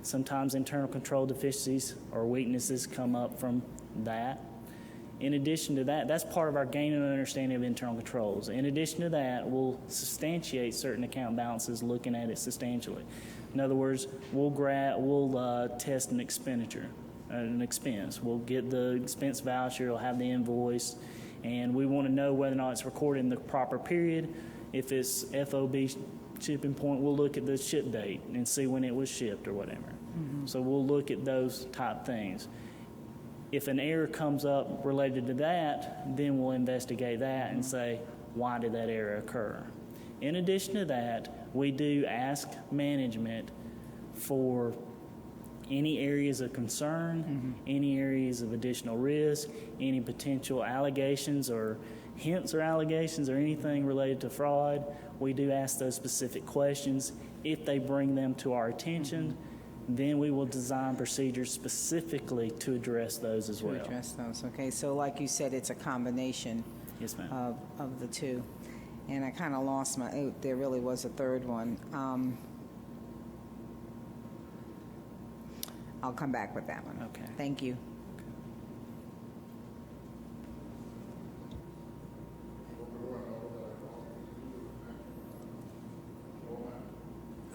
Speaker 3: Sometimes internal control deficiencies or weaknesses come up from that. In addition to that, that's part of our gaining an understanding of internal controls. In addition to that, we'll substantiate certain account balances looking at it substantially. In other words, we'll test an expenditure, an expense. We'll get the expense voucher, it'll have the invoice, and we want to know whether or not it's recorded in the proper period. If it's FOB shipping point, we'll look at the ship date and see when it was shipped or whatever. So we'll look at those type things. If an error comes up related to that, then we'll investigate that and say, why did that error occur? In addition to that, we do ask management for any areas of concern, any areas of additional risk, any potential allegations or hints or allegations or anything related to fraud. We do ask those specific questions. If they bring them to our attention, then we will design procedures specifically to address those as well.
Speaker 9: To address those, okay. So like you said, it's a combination
Speaker 3: Yes, ma'am.
Speaker 9: of the two. And I kind of lost my, there really was a third one. I'll come back with that one.
Speaker 3: Okay.
Speaker 9: Thank you.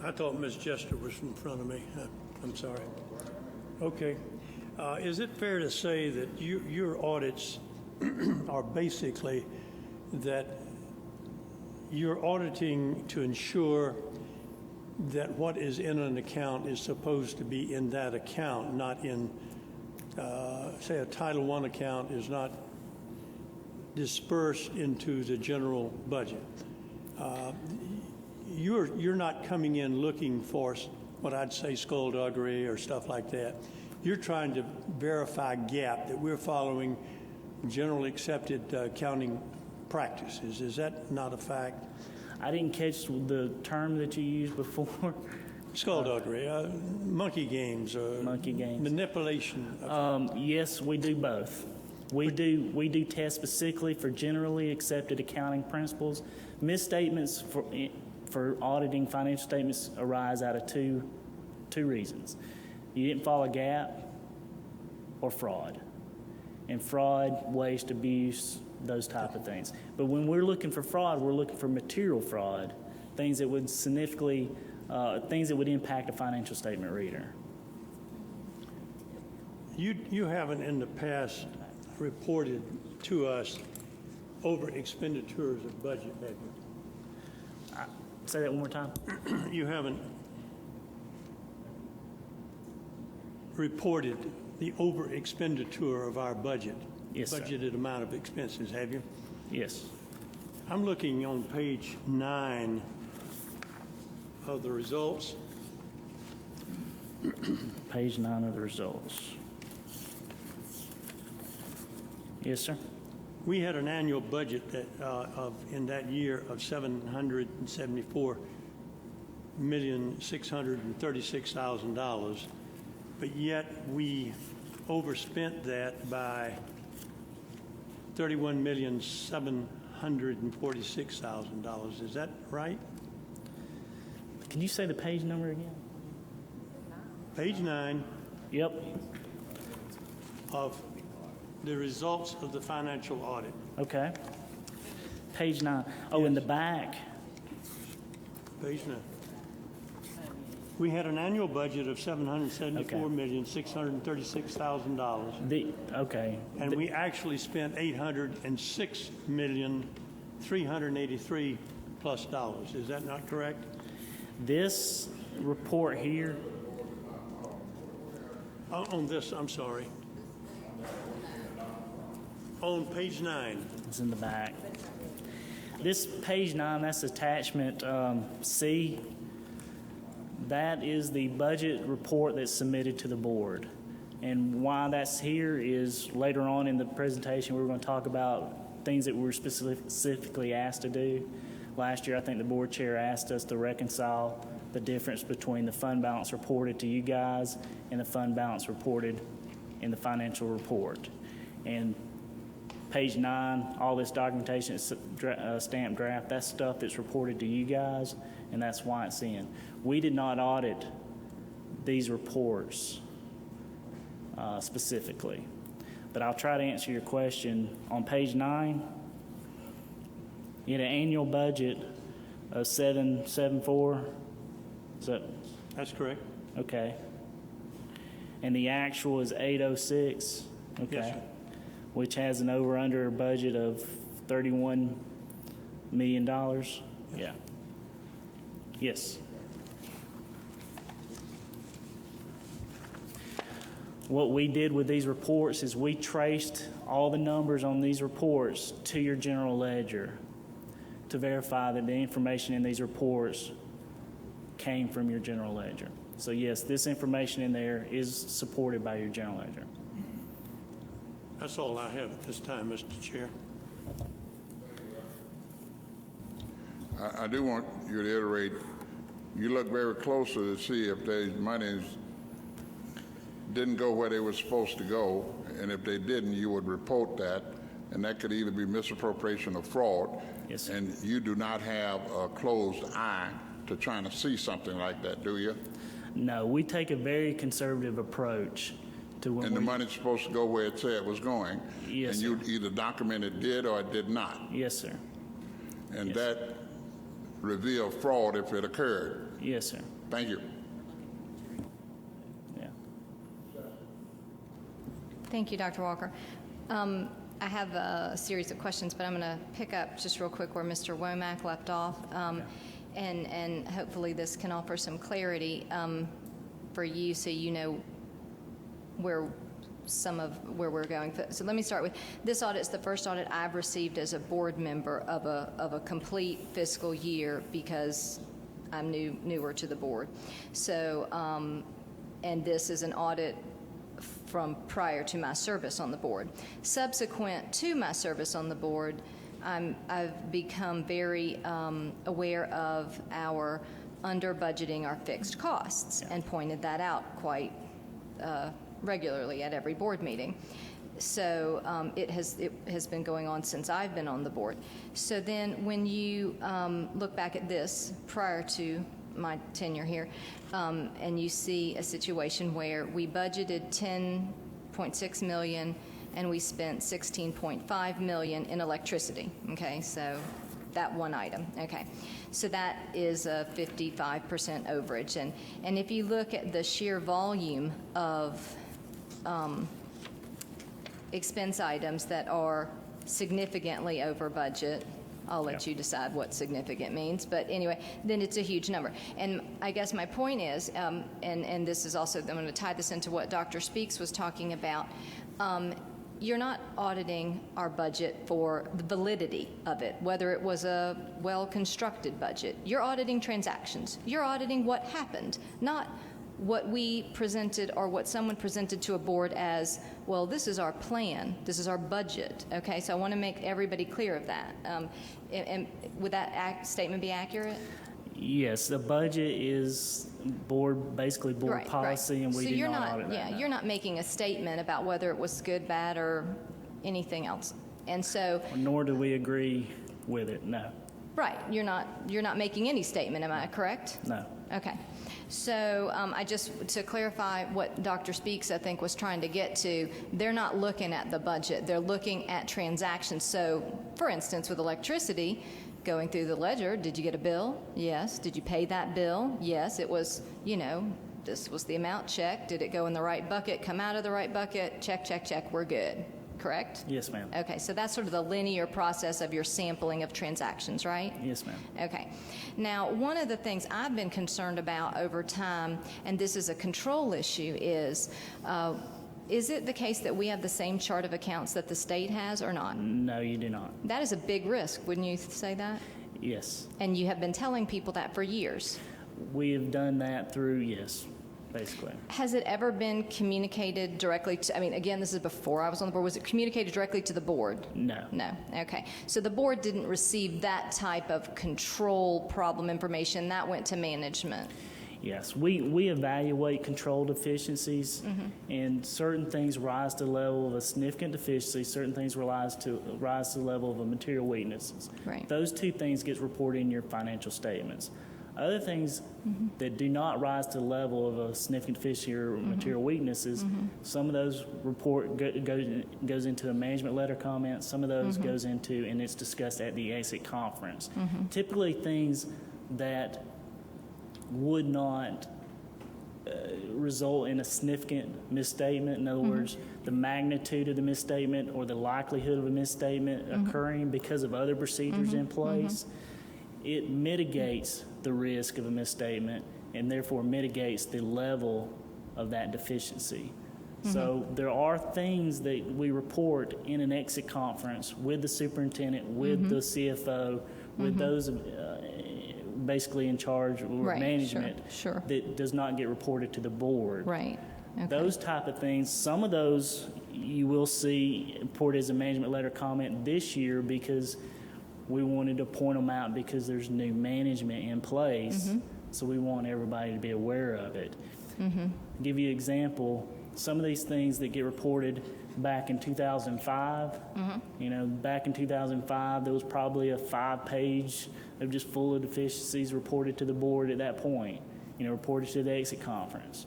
Speaker 10: I thought Ms. Jester was in front of me. I'm sorry. Okay. Is it fair to say that your audits are basically that you're auditing to ensure that what is in an account is supposed to be in that account, not in, say, a Title I account is not dispersed into the general budget? You're not coming in looking for what I'd say skullduggery or stuff like that. You're trying to verify gap that we're following generally accepted accounting practices. Is that not a fact?
Speaker 3: I didn't catch the term that you used before.
Speaker 10: Skullduggery, monkey games,
Speaker 3: Monkey games.
Speaker 10: manipulation.
Speaker 3: Yes, we do both. We do test specifically for generally accepted accounting principles. Misstatements for auditing financial statements arise out of two reasons. You didn't follow gap or fraud. And fraud, waste, abuse, those type of things. But when we're looking for fraud, we're looking for material fraud, things that would significantly, things that would impact a financial statement reader.
Speaker 10: You haven't in the past reported to us over expenditures of budget, have you?
Speaker 3: Say that one more time.
Speaker 10: You haven't reported the over expenditure of our budget,
Speaker 3: Yes, sir.
Speaker 10: budgeted amount of expenses, have you?
Speaker 3: Yes.
Speaker 10: I'm looking on page 9 of the results.
Speaker 3: Page 9 of the results. Yes, sir.
Speaker 10: We had an annual budget that, in that year of $774,636,000, but yet we overspent that by $31,746,000. Is that right?
Speaker 3: Can you say the page number again?
Speaker 10: Page 9
Speaker 3: Yep.
Speaker 10: of the results of the financial audit. Okay.
Speaker 3: Page 9. Oh, in the back.
Speaker 10: Page 9. We had an annual budget of $774,636,000,
Speaker 3: Okay.
Speaker 10: and we actually spent $806,383,000 plus dollars. Is that not correct?
Speaker 3: This report here,
Speaker 10: On this, I'm sorry. On page 9.
Speaker 3: it's in the back. This page 9, that's attachment C. That is the budget report that's submitted to the board. And why that's here is later on in the presentation, we're going to talk about things that we were specifically asked to do. Last year, I think the board chair asked us to reconcile the difference between the fund balance reported to you guys and the fund balance reported in the financial report. And page 9, all this documentation is stamped draft. That's stuff that's reported to you guys, and that's why it's in. We did not audit these reports specifically. but I'll try to answer your question. On page 9, you had an annual budget of 774. Is that
Speaker 10: That's correct.
Speaker 3: okay? And the actual is 806. Okay.
Speaker 10: Yes, sir.
Speaker 3: Which has an over/under budget of $31 million. Yeah. Yes. What we did with these reports is we traced all the numbers on these reports to your general ledger to verify that the information in these reports came from your general ledger. So yes, this information in there is supported by your general ledger.
Speaker 10: That's all I have at this time, Mr. Chair.
Speaker 1: I do want you to iterate, you look very closely to see if these monies didn't go where they were supposed to go, and if they didn't, you would report that, and that could either be misappropriation or fraud.
Speaker 3: Yes, sir.
Speaker 1: And you do not have a closed eye to trying to see something like that, do you?
Speaker 3: No, we take a very conservative approach to when
Speaker 1: And the
Speaker 3: we...
Speaker 1: money's supposed to go where it said it was going.
Speaker 3: Yes,
Speaker 1: And you either document it did or it did not.
Speaker 3: Yes, sir.
Speaker 1: And
Speaker 3: Yes.
Speaker 1: that revealed fraud if it occurred.
Speaker 3: Yes, sir.
Speaker 1: Thank you.
Speaker 3: Yeah.
Speaker 4: Thank you, Dr. Walker. I have a series of questions, but I'm going to pick up just real quick where Mr. Womack left off, and hopefully this can offer some clarity for you so you know where we're going. So let me start with this audit. Is the first audit I've received as a board member of a complete fiscal year because I'm newer to the board. So, and this is an audit from prior to my service on the board. Subsequent to my service on the board, I've become very aware of our under budgeting our fixed costs and pointed that out quite regularly at every board meeting. So it has been going on since I've been on the board. So then when you look back at this prior to my tenure here, and you see a situation where we budgeted $10.6 million and we spent $16.5 million in electricity, okay? So that one item, okay. So that is a 55% overage. And if you look at the sheer volume of expense items that are significantly over budget, I'll let you decide what significant means, but anyway, then it's a huge number. And I guess my point is, and this is also, I'm going to tie this into what Dr. Speaks was talking about, you're not auditing our budget for the validity of it, whether it was a well-constructed budget. You're auditing transactions. You're auditing what happened, not what we presented or what someone presented to a board as, well, this is our plan, this is our budget, okay? So I want to make everybody clear of that. And would that statement be accurate?
Speaker 3: Yes, the budget is basically board
Speaker 4: Right,
Speaker 3: policy,
Speaker 4: right.
Speaker 3: and we
Speaker 4: So
Speaker 3: do
Speaker 4: you're
Speaker 3: not audit that.
Speaker 4: Yeah,
Speaker 3: no.
Speaker 4: you're not making a statement about whether it was good, bad, or anything else. And so,
Speaker 3: Nor do we agree with it, no.
Speaker 4: right, you're not making any statement, am I correct?
Speaker 3: No.
Speaker 4: Okay. So I just, to clarify what Dr. Speaks, I think, was trying to get to, they're not looking at the budget. They're looking at transactions. So, for instance, with electricity, going through the ledger, did you get a bill? Yes. Did you pay that bill? Yes. It was, this was the amount, check. Did it go in the right bucket, come out of the right bucket? Check, check, check, we're good. Correct?
Speaker 3: Yes, ma'am.
Speaker 4: Okay, so that's sort of the linear process of your sampling of transactions, right?
Speaker 3: Yes, ma'am.
Speaker 4: Okay. Now, one of the things I've been concerned about over time, and this is a control issue, is it the case that we have the same chart of accounts that the state has or not?
Speaker 3: No, you do not.
Speaker 4: That is a big risk, wouldn't you say that?
Speaker 3: Yes.
Speaker 4: And you have been telling people that for years.
Speaker 3: We have done that through, yes, basically.
Speaker 4: Has it ever been communicated directly to, again, this is before I was on the board, was it communicated directly to the board?
Speaker 3: No.
Speaker 4: No, okay. So the board didn't receive that type of control problem information, that went to management?
Speaker 3: Yes, we evaluate control deficiencies, and certain things rise to the level of a significant deficiency, certain things rise to the level of a material weaknesses.
Speaker 4: Right.
Speaker 3: Those two things get reported in your financial statements. Other things that do not rise to the level of a significant deficiency or material weaknesses, some of those goes into a management letter comment, some of those goes into, and it's discussed at the exit conference. Typically things that would not result in a significant misstatement. In other words, the magnitude of the misstatement or the likelihood of a misstatement occurring because of other procedures in place, it mitigates the risk of a misstatement and therefore mitigates the level of that deficiency. So there are things that we report in an exit conference with the superintendent, with the CFO, with those basically in charge or
Speaker 4: Right,
Speaker 3: management
Speaker 4: sure.
Speaker 3: that does not get reported to the board.
Speaker 4: Right. Okay.
Speaker 3: Those type of things, some of those you will see reported as a management letter comment this year because we wanted to point them out because there's new management in place. So we want everybody to be aware of it. Give you an example, some of these things that get reported back in 2005, you know, back in 2005, there was probably a 5-page of just full of deficiencies reported to the board at that point, you know, reported to the exit conference.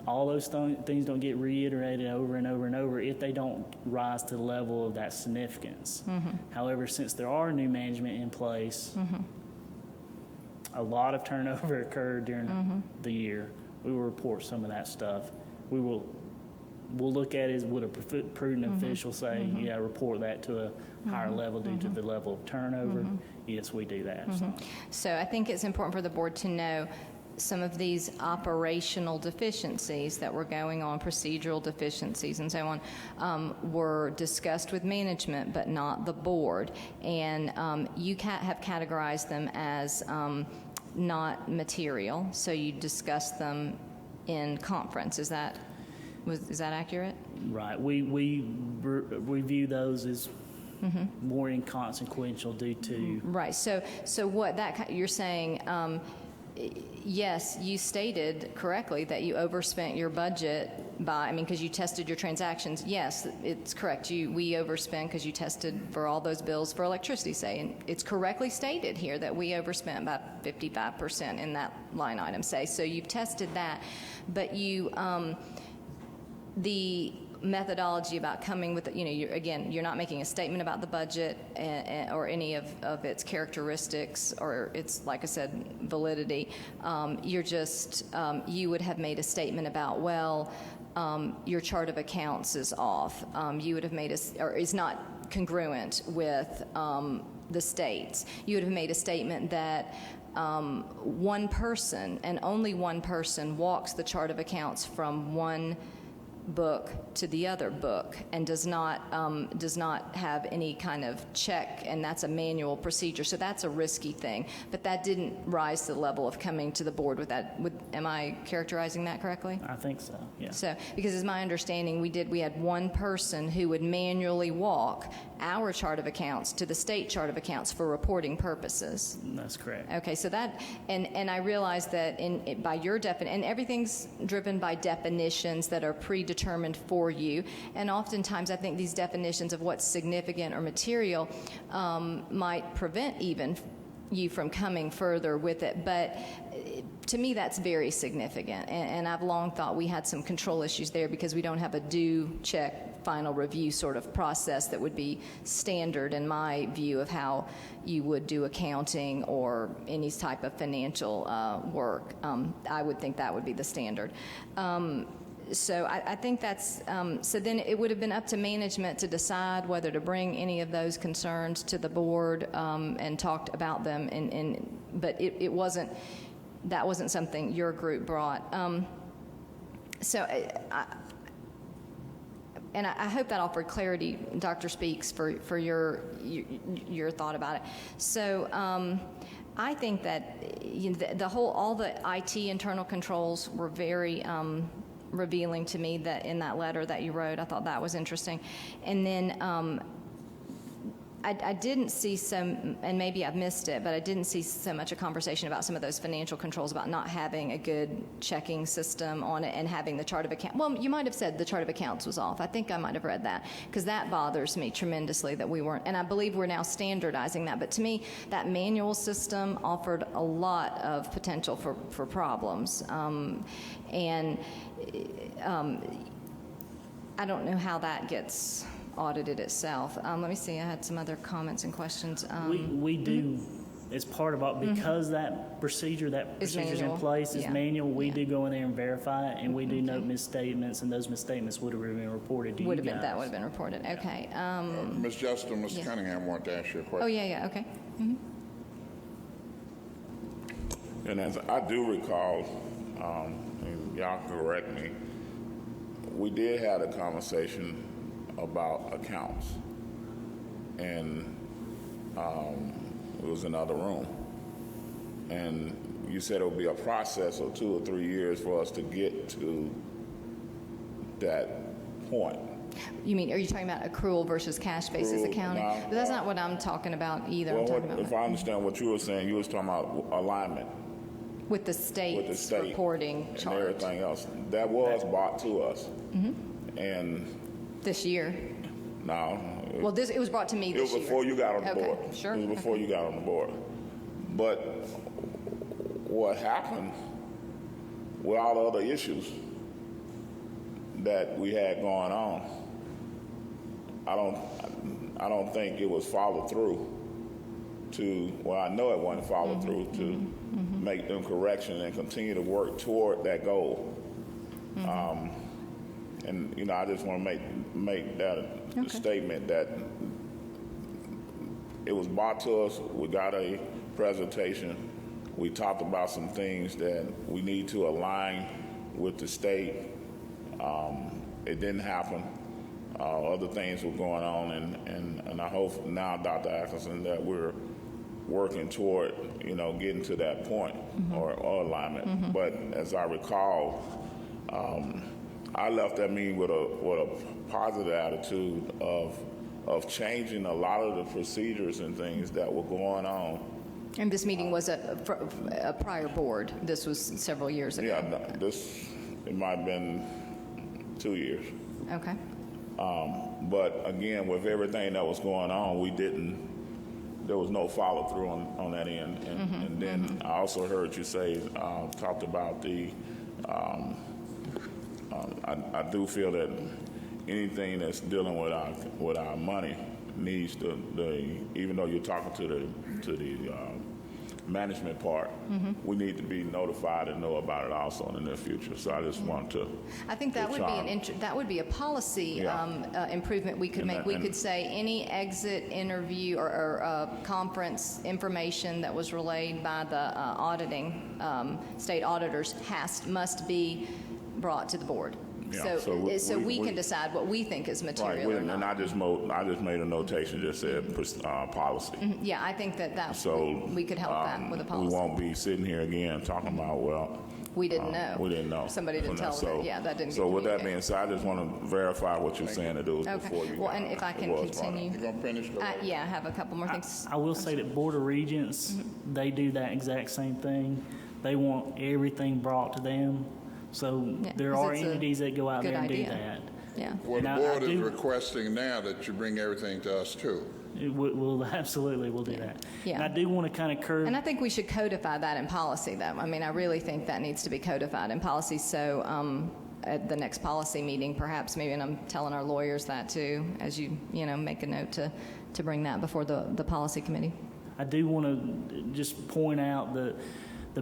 Speaker 3: All those things don't get reiterated over and over and over if they don't rise to the level of that significance. However, since there are new management in place, a lot of turnover occurred during the year. We will report some of that stuff. We'll look at it as would a prudent official say, yeah, report that to a higher level due to the level of turnover. Yes, we do that.
Speaker 4: So I think it's important for the board to know some of these operational deficiencies that were going on, procedural deficiencies and so on, were discussed with management but not the board. And you have categorized them as not material, so you discussed them in conference. Is that accurate?
Speaker 3: Right. We view those as more inconsequential due to...
Speaker 4: Right. So what that you're saying, yes, you stated correctly that you overspent your budget by, because you tested your transactions. Yes, it's correct. We overspent because you tested for all those bills for electricity, say, and it's correctly stated here that we overspent about 55% in that line item, say. So you've tested that, but the methodology about coming with, you're not making a statement about the budget or any of its characteristics or its, like I said, validity. You're just, you would have made a statement about, well, your chart of accounts is off. You would have made or is not congruent with the states. You would have made a statement that one person and only one person walks the chart of accounts from one book to the other book and does not have any kind of check, and that's a manual procedure. So that's a risky thing. But that didn't rise to the level of coming to the board with that. Am I characterizing that correctly?
Speaker 3: I think so, yeah.
Speaker 4: So, because it's my understanding, we had one person who would manually walk our chart of accounts to the state chart of accounts for reporting purposes.
Speaker 3: That's correct.
Speaker 4: Okay, so that, and I realize that by your definition, and everything's driven by definitions that are predetermined for you, and oftentimes I think these definitions of what's significant or material might prevent even you from coming further with it, but to me that's very significant, and I've long thought we had some control issues there because we don't have a due check final review sort of process that would be standard in my view of how you would do accounting or any type of financial work. I would think that would be the standard. So I think that's, so then it would have been up to management to decide whether to bring any of those concerns to the board and talked about them, but it wasn't, that wasn't something your group brought. And I hope that offered clarity, Dr. Speaks, for your thought about it. So I think that all the IT internal controls were very revealing to me that in that letter that you wrote. I thought that was interesting. And then I didn't see some, and maybe I've missed it, but I didn't see so much a conversation about some of those financial controls, about not having a good checking system on it and having the chart of account. Well, you might have said the chart of accounts was off. I think I might have read that, because that bothers me tremendously that we weren't, and I believe we're now standardizing that. But to me, that manual system offered a lot of potential for problems. I don't know how that gets audited itself. Let me see, I had some other comments and questions.
Speaker 3: We do, as part of all, because that procedure's in
Speaker 4: manual.
Speaker 3: place, is
Speaker 4: Yeah.
Speaker 3: manual, we
Speaker 4: Yeah.
Speaker 3: do go in there and verify it, and we do note misstatements, and those misstatements would have been reported to you guys.
Speaker 4: That would have been reported, okay.
Speaker 1: Ms. Jester, Mr.
Speaker 4: Yes.
Speaker 1: Cunningham wanted to ask you a question.
Speaker 4: Oh, yeah, okay.
Speaker 5: And as I do recall, and y'all correct me, we did have a conversation about accounts, and it was in another room. And you said it would be a process of 2 or 3 years for us to get to that point.
Speaker 4: You mean, are you talking about accrual versus cash basis
Speaker 5: Accrual,
Speaker 4: accounting?
Speaker 5: no.
Speaker 4: But that's not what I'm talking about either. I'm
Speaker 5: Well,
Speaker 4: talking about
Speaker 5: if I understand what you were saying, you was talking about alignment
Speaker 4: with the state's
Speaker 5: state
Speaker 4: reporting
Speaker 5: and
Speaker 4: chart
Speaker 5: everything else. That was brought to us. And
Speaker 4: this year.
Speaker 5: now,
Speaker 4: Well, it was brought to me
Speaker 5: it
Speaker 4: this
Speaker 5: was
Speaker 4: year.
Speaker 5: before you got on the
Speaker 4: Okay,
Speaker 5: board.
Speaker 4: sure,
Speaker 5: It was before
Speaker 4: okay.
Speaker 5: you got on the board. But what happened with all the other issues that we had going on, I don't think it was followed through to, well, I know it wasn't followed through to make them corrections and continue to work toward that goal. And, you know, I just want to make that statement that it was brought to us. We got a presentation. We talked about some things that we need to align with the state. It didn't happen. Other things were going on, and I hope now, Dr. Atkinson, that we're working toward, you know, getting to that point or alignment. But as I recall, I left that meeting with a positive attitude of changing a lot of the procedures and things that were going on.
Speaker 4: And this meeting was a prior board. This was several years ago.
Speaker 5: Yeah, no, it might have been 2 years.
Speaker 4: Okay.
Speaker 5: But again, with everything that was going on, there was no follow through on that end. And then I also heard you say, talked about I do feel that anything that's dealing with our money needs even though you're talking to the management part, we need to be notified and know about it also in the near future. So I just want to.
Speaker 4: I think that would be a policy improvement we could make. We could say any exit interview or conference information that was relayed by the auditing state auditors must be brought to the board.
Speaker 5: Yeah,
Speaker 4: so we can decide what we think is material or
Speaker 5: and
Speaker 4: not.
Speaker 5: I just made a notation that said policy.
Speaker 4: Yeah, I think that
Speaker 5: So
Speaker 4: we could help that with a policy.
Speaker 5: We won't be sitting here again talking about, well,
Speaker 4: We didn't know.
Speaker 5: We didn't know.
Speaker 4: Somebody didn't tell us. That didn't.
Speaker 5: So
Speaker 4: get
Speaker 5: with that
Speaker 4: communicated.
Speaker 5: being said, I just want to verify what you're saying to do
Speaker 4: Okay.
Speaker 5: before you.
Speaker 4: Well, and if I can continue.
Speaker 1: You gonna finish the?
Speaker 4: Yeah, I have a couple more things.
Speaker 3: I will say that Board of Regents, they do that exact same thing. They want everything brought to them. So
Speaker 4: Yeah,
Speaker 3: there
Speaker 4: 'cause
Speaker 3: are
Speaker 4: it's a
Speaker 3: entities that go out
Speaker 4: good
Speaker 3: there and do
Speaker 4: idea.
Speaker 3: that.
Speaker 4: Yeah.
Speaker 1: Well, the
Speaker 3: Now,
Speaker 1: board
Speaker 3: I
Speaker 1: is
Speaker 3: do-
Speaker 1: requesting now that you bring everything to us too.
Speaker 3: We'll absolutely will do that.
Speaker 4: Yeah.
Speaker 3: And I do want to kind of curve.
Speaker 4: And I think we should codify that in policy, though. I mean, I really think that needs to be codified in policy. So at the next policy meeting, perhaps, maybe, and I'm telling our lawyers that too, as you make a note to bring that before the policy committee.
Speaker 3: I do want to just point out the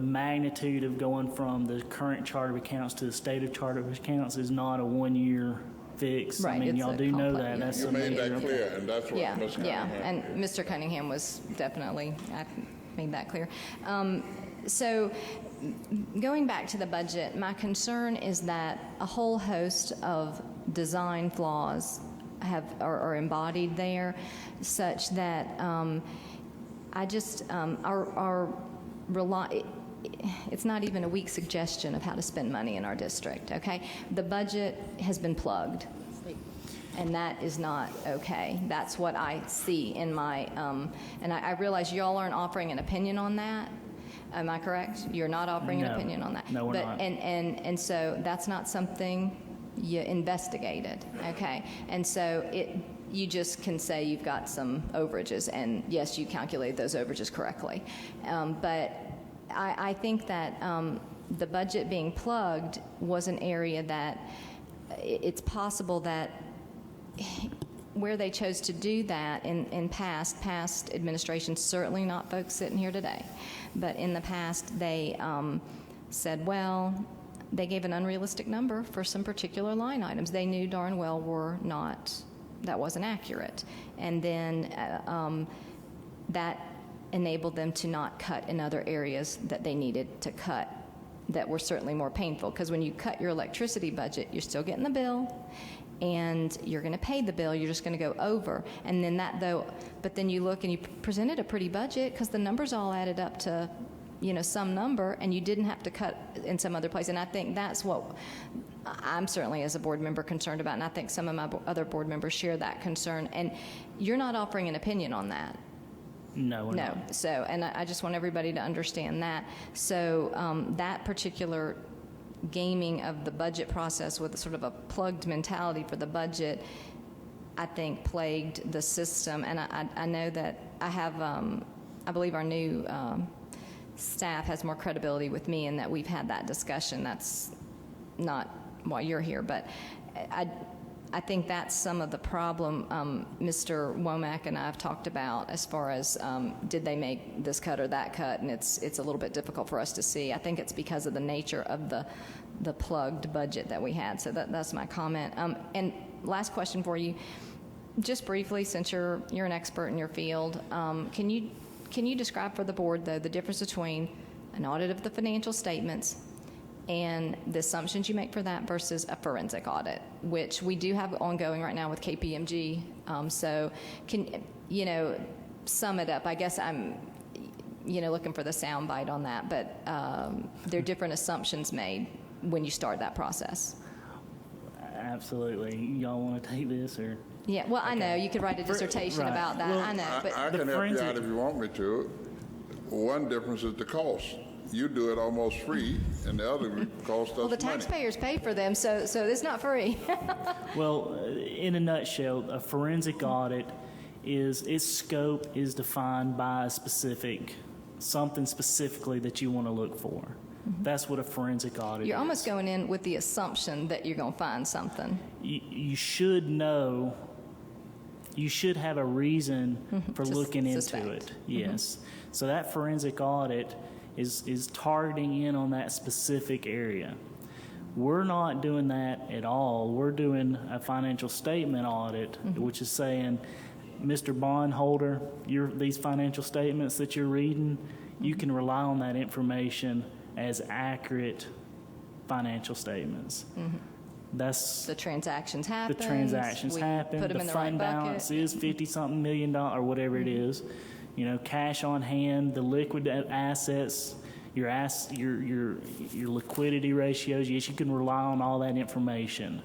Speaker 3: magnitude of going from the current chart of accounts to the state of chart of accounts is not a 1-year fix.
Speaker 4: Right,
Speaker 3: I mean,
Speaker 4: it's
Speaker 3: y'all
Speaker 4: a
Speaker 3: do know
Speaker 4: complex-
Speaker 3: that.
Speaker 4: yeah.
Speaker 3: That's
Speaker 1: You
Speaker 3: a
Speaker 1: made
Speaker 3: major.
Speaker 1: that clear, and that's what
Speaker 4: Yeah,
Speaker 1: Ms.
Speaker 4: yeah,
Speaker 1: Cunningham.
Speaker 4: and Mr. Cunningham was definitely, I made that clear. So going back to the budget, my concern is that a whole host of design flaws are embodied there, such that I just it's not even a weak suggestion of how to spend money in our district, okay? The budget has been plugged. and that is not okay. That's what I see in my, and I realize y'all aren't offering an opinion on that. Am I correct? You're not offering an
Speaker 3: No.
Speaker 4: opinion on that?
Speaker 3: No, we're not.
Speaker 4: And so that's not something you investigated, okay? And so you just can say you've got some overages, and yes, you calculated those overages correctly. But I think that the budget being plugged was an area that it's possible that where they chose to do that in past administrations, certainly not folks sitting here today, but in the past they said, well, they gave an unrealistic number for some particular line items they knew darn well that wasn't accurate. And then that enabled them to not cut in other areas that they needed to cut that were certainly more painful. Because when you cut your electricity budget, you're still getting the bill, and you're going to pay the bill, you're just going to go over. And then but then you look and you presented a pretty budget because the numbers all added up to, some number, and you didn't have to cut in some other place. And I think that's what I'm certainly as a board member concerned about, and I think some of my other board members share that concern. And you're not offering an opinion on that.
Speaker 3: No, we're not.
Speaker 4: So, and I just want everybody to understand that. So that particular gaming of the budget process with sort of a plugged mentality for the budget, I think plagued the system. And I know that I believe our new staff has more credibility with me in that we've had that discussion. That's not why you're here, but I think that's some of the problem Mr. Womack and I have talked about as far as did they make this cut or that cut, and it's a little bit difficult for us to see. I think it's because of the nature of the plugged budget that we had. So that's my comment. And last question for you, just briefly, since you're an expert in your field, can you describe for the board, though, the difference between an audit of the financial statements and the assumptions you make for that versus a forensic audit, which we do have ongoing right now with KPMG. So can, sum it up? I guess I'm, looking for the sound bite on that, but there are different assumptions made when you start that process.
Speaker 3: Absolutely. Y'all want to take this, or?
Speaker 4: Yeah, well, I know. You could write a dissertation
Speaker 3: Right.
Speaker 4: about that.
Speaker 3: Well,
Speaker 4: I know. But
Speaker 1: I can help you out if you want me to. One difference is the cost. You do it almost free, and the other costs us
Speaker 4: well, the
Speaker 1: money.
Speaker 4: taxpayers pay for them, so it's not free.
Speaker 3: Well, in a nutshell, a forensic audit its scope is defined by something specifically that you want to look for. Mm-hmm. That's what a forensic audit is.
Speaker 4: You're almost going in with the assumption that you're going to find something.
Speaker 3: You should know. You should have a reason for looking into it. Yes. Mm-hmm. So that forensic audit is targeting in on that specific area. We're not doing that at all. We're doing a financial statement audit, which is saying, Mr. Bondholder, these financial statements that you're reading, you can rely on that information as accurate financial statements. That's
Speaker 4: the transactions happen.
Speaker 3: The transactions happen.
Speaker 4: Put them
Speaker 3: the
Speaker 4: in the
Speaker 3: fund
Speaker 4: right
Speaker 3: balance
Speaker 4: bucket.
Speaker 3: is $50-something million or whatever it is. Cash on hand, the liquid assets, your liquidity ratios. Yes, you can rely on all that information.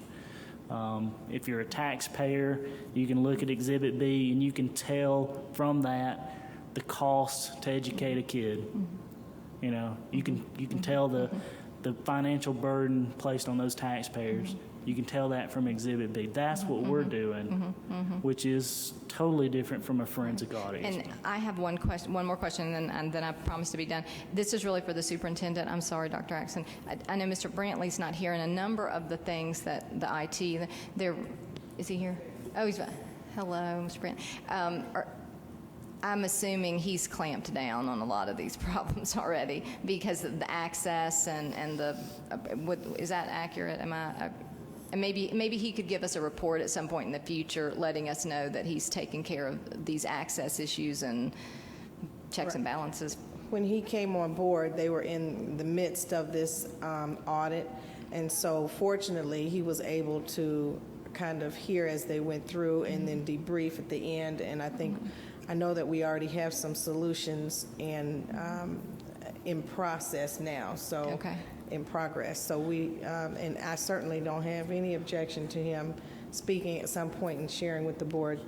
Speaker 3: If you're a taxpayer, you can look at Exhibit B and you can tell from that the cost to educate a kid. You can tell the financial burden placed on those taxpayers. You can tell that from Exhibit B. That's what we're doing, which is totally different from a forensic audit.
Speaker 4: And I have one more question, and then I promise to be done. This is really for the superintendent. I'm sorry, Dr. Axon. I know Mr. Brantley's not here, and a number of the things that the IT, is he here? Oh, he's, hello, Mr. Brantley. I'm assuming he's clamped down on a lot of these problems already because of the access and the, is that accurate? And maybe he could give us a report at some point in the future letting us know that he's taking care of these access issues and checks and balances.
Speaker 2: When he came on board, they were in the midst of this audit, and so fortunately he was able to kind of hear as they went through and then debrief at the end. And I know that we already have some solutions in process now. So.
Speaker 4: Okay.
Speaker 2: In progress. So and I certainly don't have any objection to him speaking at some point and sharing with the board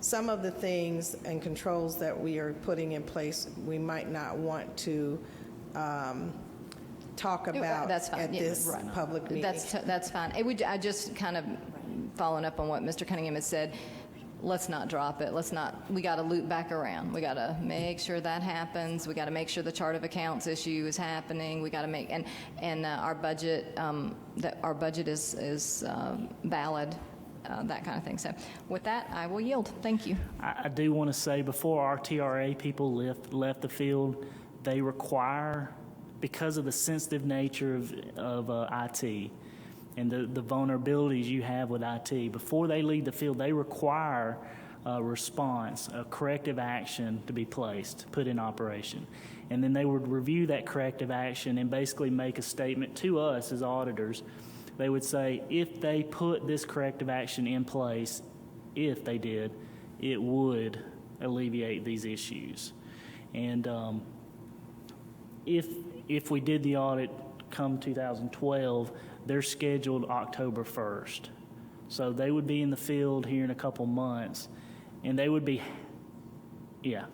Speaker 2: some of the things and controls that we are putting in place we might not want to talk about
Speaker 4: That's fine.
Speaker 2: at
Speaker 4: Yeah,
Speaker 2: this
Speaker 4: right.
Speaker 2: public meeting.
Speaker 4: That's fine. I just kind of following up on what Mr. Cunningham had said. Let's not drop it. We got to loop back around. We got to make sure that happens. We got to make sure the chart of accounts issue is happening. We got to make, and our budget, that our budget is valid, that kind of thing. So with that, I will yield. Thank you.
Speaker 3: I do want to say, before our TRA people left the field, they require, because of the sensitive nature of IT and the vulnerabilities you have with IT, before they leave the field, they require a response, a corrective action to be put in operation. And then they would review that corrective action and basically make a statement to us as auditors. They would say, if they put this corrective action in place, if they did, it would alleviate these issues. And if we did the audit come 2012, they're scheduled October 1st. So they would be in the field here in a couple months, and they would be, yeah.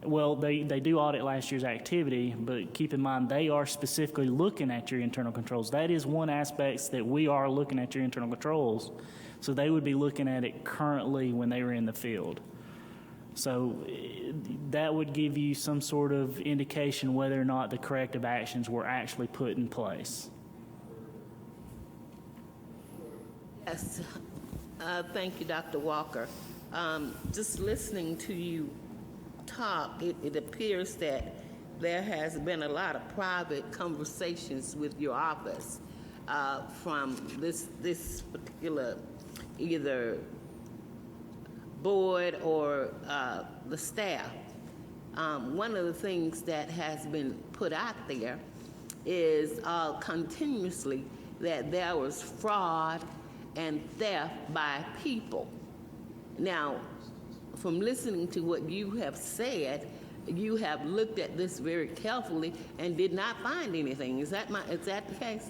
Speaker 3: Well, they do audit last year's activity, but keep in mind they are specifically looking at your internal controls. That is one aspect that we are looking at your internal controls. So they would be looking at it currently when they were in the field. So that would give you some sort of indication whether or not the corrective actions were actually put in place.
Speaker 11: Yes. Thank you, Dr. Walker. Just listening to you talk, it appears that there has been a lot of private conversations with your office from this particular either board or the staff. One of the things that has been put out there is continuously that there was fraud and theft by people. Now, from listening to what you have said, you have looked at this very carefully and did not find anything. Is that the case?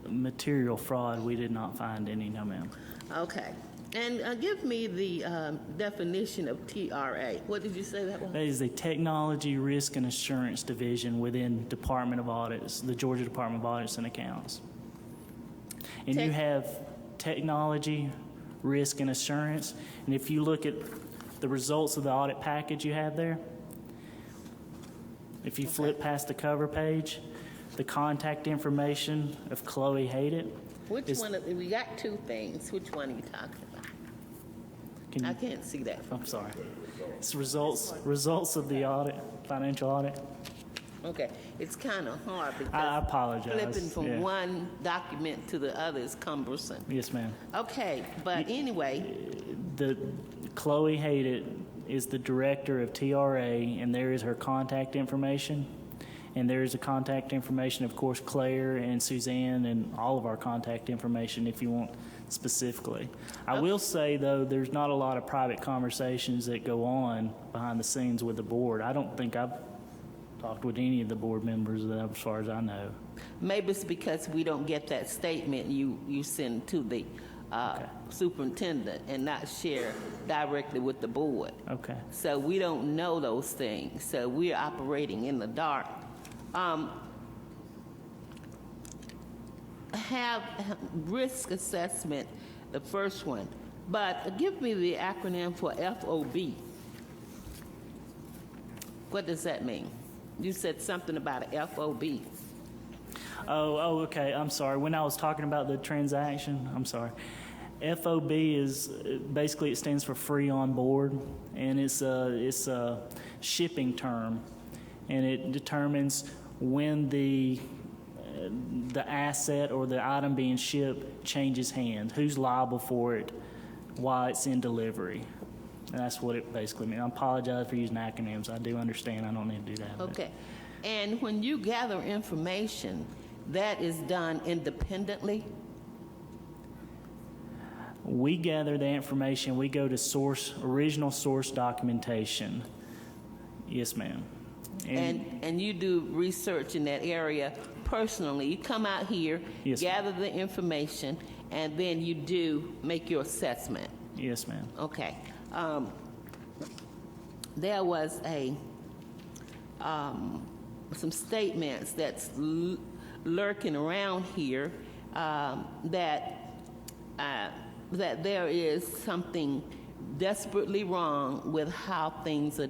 Speaker 3: Material fraud, we did not find any, no ma'am.
Speaker 11: Okay. And give me the definition of TRA. What did you say that was?
Speaker 3: That is the Technology Risk and Assurance Division within Department of Audits, the Georgia Department of Audits and Accounts. And you have Technology, Risk, and Assurance. And if you look at the results of the audit package you have there, if you flip past the cover page, the contact information of Chloe Haydett.
Speaker 11: Which one? We got two things. Which one are you talking about? I can't see that.
Speaker 3: I'm sorry. It's results of the audit, financial audit.
Speaker 11: Okay, it's kind of hard because
Speaker 3: I apologize.
Speaker 11: flipping from one document to the other is cumbersome.
Speaker 3: Yes, ma'am.
Speaker 11: Okay, but anyway.
Speaker 3: The Chloe Haydett is the director of TRA, and there is her contact information. And there is a contact information, of course, Claire and Suzanne, and all of our contact information if you want specifically. I will say, though, there's not a lot of private conversations that go on behind the scenes with the board. I don't think I've talked with any of the board members as far as I know.
Speaker 11: Maybe it's because we don't get that statement you send to the superintendent and not share directly with the board.
Speaker 3: Okay.
Speaker 11: So we don't know those things. So we're operating in the dark. Have risk assessment, the first one, but give me the acronym for FOB. What does that mean? You said something about an FOB.
Speaker 3: Oh, okay. I'm sorry. When I was talking about the transaction, I'm sorry. FOB is basically, it stands for free on board, and it's a shipping term, and it determines when the asset or the item being shipped changes hands, who's liable for it while it's in delivery. And that's what it basically means. I apologize for using acronyms. I do understand. I don't need to do that.
Speaker 11: Okay. And when you gather information, that is done independently?
Speaker 3: We gather the information. We go to original source documentation. Yes, ma'am.
Speaker 11: And you do research in that area personally. You come out here,
Speaker 3: Yes,
Speaker 11: gather the information, and then you do make your assessment.
Speaker 3: Yes, ma'am.
Speaker 11: Okay. There was some statements that's lurking around here that there is something desperately wrong with how things were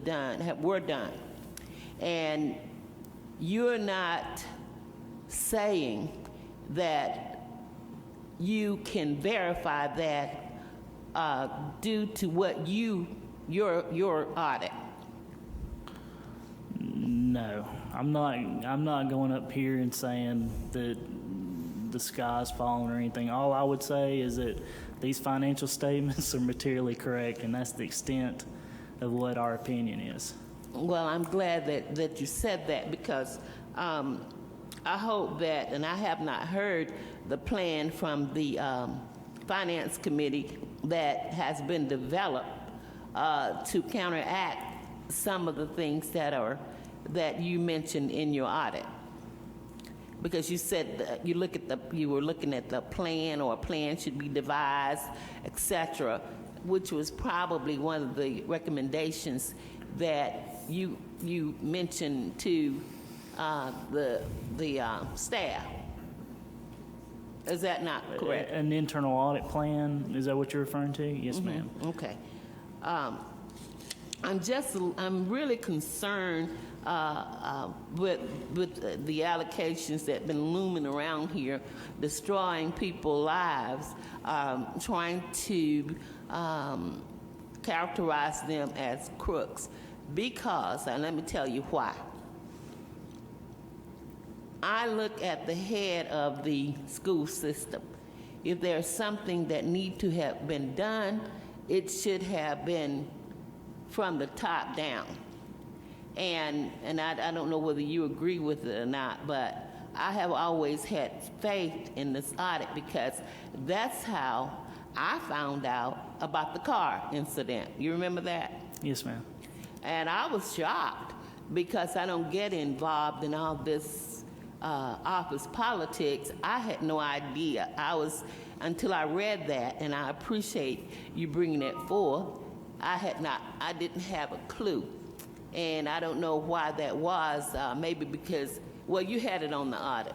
Speaker 11: done. And you're not saying that you can verify that due to what your audit.
Speaker 3: No, I'm not going up here and saying that the sky's falling or anything. All I would say is that these financial statements are materially correct, and that's the extent of what our opinion is.
Speaker 11: Well, I'm glad that you said that, because I hope that, and I have not heard the plan from the Finance Committee that has been developed to counteract some of the things that you mentioned in your audit. Because you said that you were looking at the plan, or a plan should be devised, etc., which was probably one of the recommendations that you mentioned to the staff. Is that not correct?
Speaker 3: An internal audit plan, is that what you're referring to? Yes, ma'am.
Speaker 11: Okay. I'm really concerned with the allocations that have been looming around here, destroying people's lives, trying to characterize them as crooks. Because, and let me tell you why. I look at the head of the school system. If there's something that needs to have been done, it should have been from the top down. And I don't know whether you agree with it or not, but I have always had faith in this audit, because that's how I found out about the car incident. You remember that?
Speaker 3: Yes, ma'am.
Speaker 11: And I was shocked, because I don't get involved in all this office politics. I had no idea. Until I read that, and I appreciate you bringing it forth, I didn't have a clue. And I don't know why that was. Maybe because, well, you had it on the audit,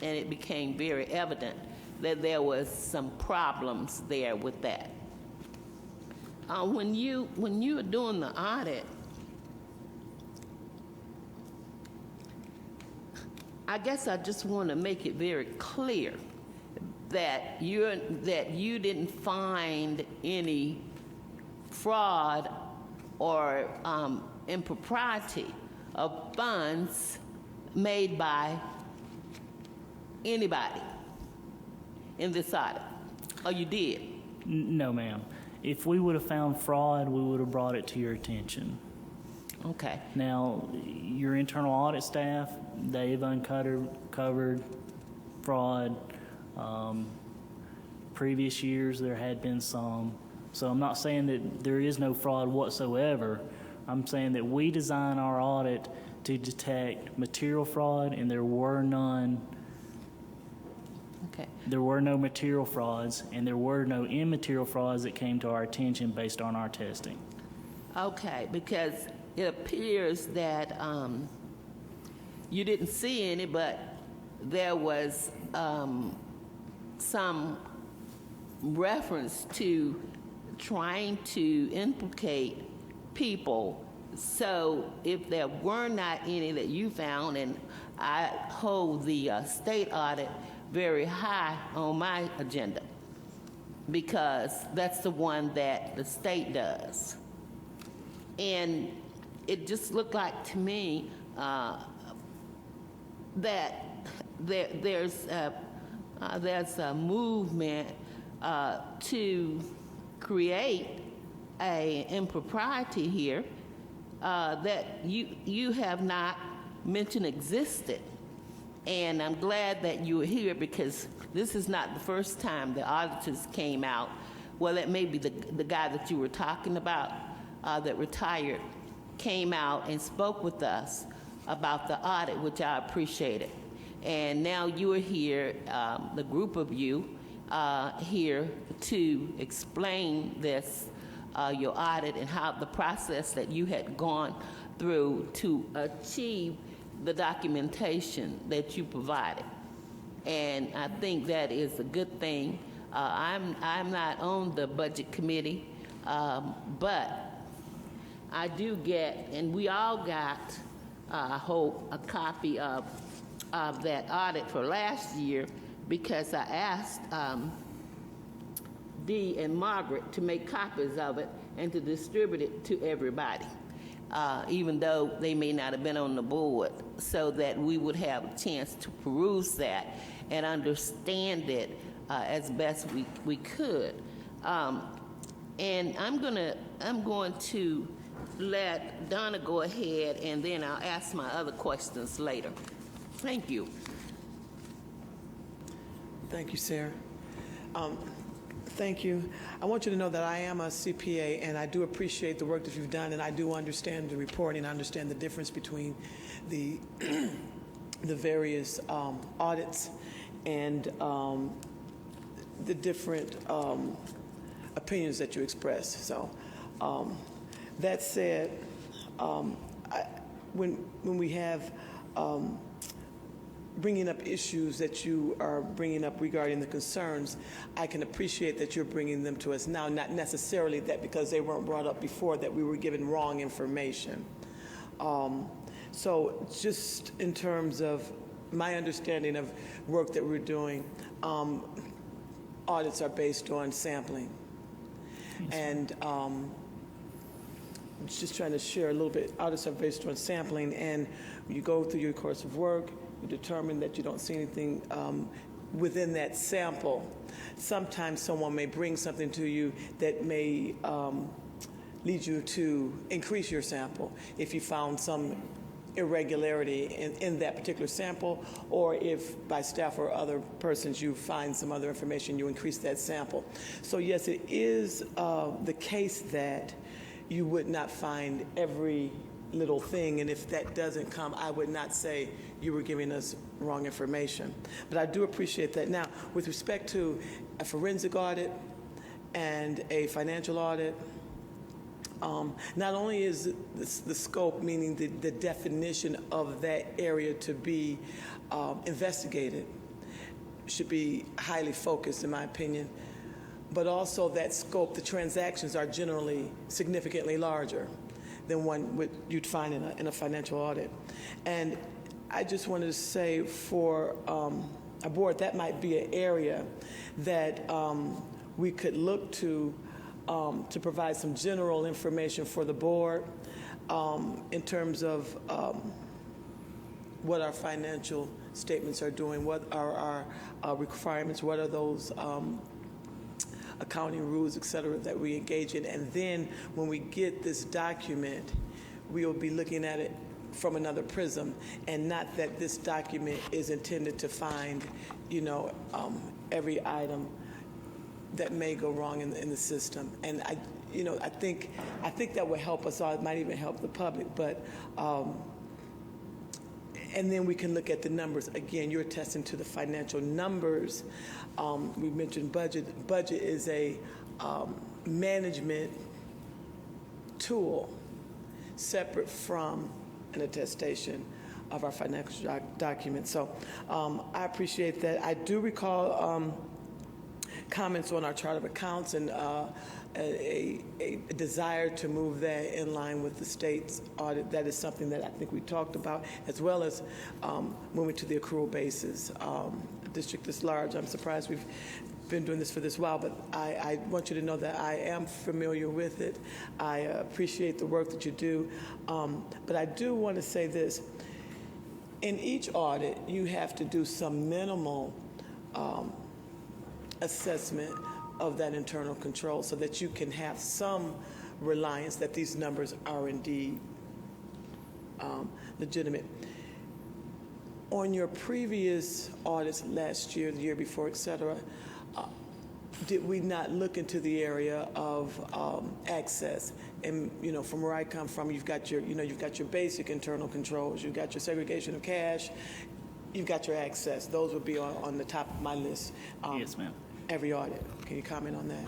Speaker 11: and it became very evident that there was some problems there with that. When you were doing the audit, I guess I just want to make it very clear that you didn't find any fraud or impropriety of funds made by anybody in this audit. Oh, you did?
Speaker 3: No, ma'am. If we would have found fraud, we would have brought it to your attention.
Speaker 11: Okay.
Speaker 3: Now, your internal audit staff, they've uncovered fraud. Previous years, there had been some. So I'm not saying that there is no fraud whatsoever. I'm saying that we design our audit to detect material fraud, and there were none.
Speaker 11: Okay.
Speaker 3: There were no material frauds, and there were no immaterial frauds that came to our attention based on our testing.
Speaker 11: Okay, because it appears that you didn't see any, but there was some reference to trying to implicate people. So if there were not any that you found, and I hold the state audit very high on my agenda, because that's the one that the state does. And it just looked like to me that there's a movement to create a impropriety here that you have not mentioned existed. And I'm glad that you were here, because this is not the first time the auditors came out. Well, that may be the guy that you were talking about that retired came out and spoke with us about the audit, which I appreciated. And now you are here, the group of you, here to explain this, your audit, and how the process that you had gone through to achieve the documentation that you provided. And I think that is a good thing. I'm not on the budget committee, but I do get, and we all got, I hope, a copy of that audit for last year, because I asked Dee and Margaret to make copies of it and to distribute it to everybody, even though they may not have been on the board, so that we would have a chance to peruse that and understand it as best we could. And I'm going to let Donna go ahead, and then I'll ask my other questions later. Thank you.
Speaker 12: Thank you, Sarah. Thank you. I want you to know that I am a CPA, and I do appreciate the work that you've done, and I do understand the reporting. I understand the difference between the the various audits and the different opinions that you express. So, that said, when we have bringing up issues that you are bringing up regarding the concerns, I can appreciate that you're bringing them to us now, not necessarily that because they weren't brought up before that we were given wrong information. So just in terms of my understanding of work that we're doing, audits are based on sampling. And just trying to share a little bit, audits are based on sampling, and you go through your course of work, you determine that you don't see anything within that sample. Sometimes someone may bring something to you that may lead you to increase your sample if you found some irregularity in that particular sample, or if by staff or other persons you find some other information, you increase that sample. So yes, it is the case that you would not find every little thing, and if that doesn't come, I would not say you were giving us wrong information. But I do appreciate that. Now, with respect to a forensic audit and a financial audit, not only is the scope, meaning the definition of that area to be investigated, should be highly focused, in my opinion, but also that scope, the transactions are generally significantly larger than one you'd find in a financial audit. And I just wanted to say for a board, that might be an area that we could look to provide some general information for the board in terms of what our financial statements are doing, what are our requirements, what are those accounting rules, et cetera, that we engage in. And then when we get this document, we will be looking at it from another prism, and not that this document is intended to find, every item that may go wrong in the system. And I think that would help us all. It might even help the public. But and then we can look at the numbers. Again, you're attesting to the financial numbers. We mentioned budget. Budget is a management tool separate from an attestation of our financial documents. So I appreciate that. I do recall comments on our chart of accounts and a desire to move that in line with the state's audit. That is something that I think we talked about, as well as moving to the accrual basis. The district is large. I'm surprised we've been doing this for this while, but I want you to know that I am familiar with it. I appreciate the work that you do. But I do want to say this. In each audit, you have to do some minimal assessment of that internal control so that you can have some reliance that these numbers are indeed legitimate. On your previous audits last year, the year before, et cetera, did we not look into the area of access? And from where I come from, you've got your basic internal controls, you've got your segregation of cash, you've got your access. Those would be on the top of my list.
Speaker 3: Yes, ma'am.
Speaker 12: every audit. Can you comment on that?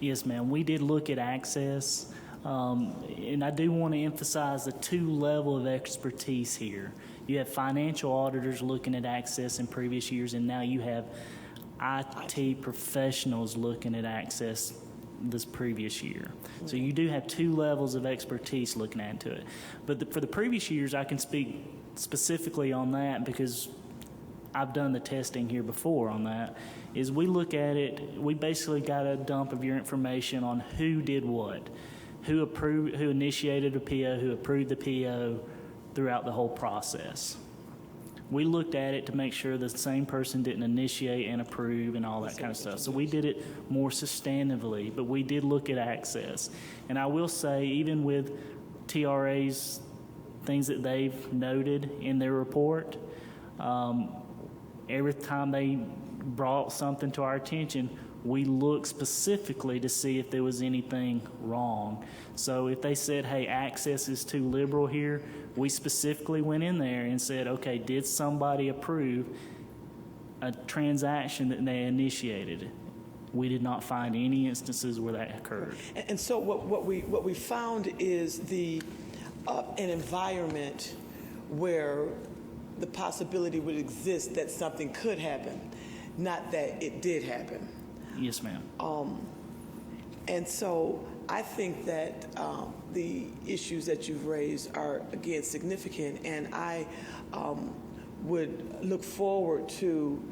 Speaker 3: Yes, ma'am. We did look at access, and I do want to emphasize the two level of expertise here. You have financial auditors looking at access in previous years, and now you have IT professionals looking at access this previous year. So you do have two levels of expertise looking into it. But for the previous years, I can speak specifically on that because I've done the testing here before on that, is we look at it, we basically got a dump of your information on who did what, who approved, who initiated a PO, who approved the PO throughout the whole process. We looked at it to make sure the same person didn't initiate and approve and all that kind of stuff. So we did it more sustainably, but we did look at access. And I will say, even with TRA's things that they've noted in their report, every time they brought something to our attention, we looked specifically to see if there was anything wrong. So if they said, hey, access is too liberal here, we specifically went in there and said, okay, did somebody approve a transaction that they initiated? We did not find any instances where that occurred.
Speaker 12: And so what we found is an environment where the possibility would exist that something could happen, not that it did happen.
Speaker 3: Yes, ma'am.
Speaker 12: And so I think that the issues that you've raised are, again, significant, and I would look forward to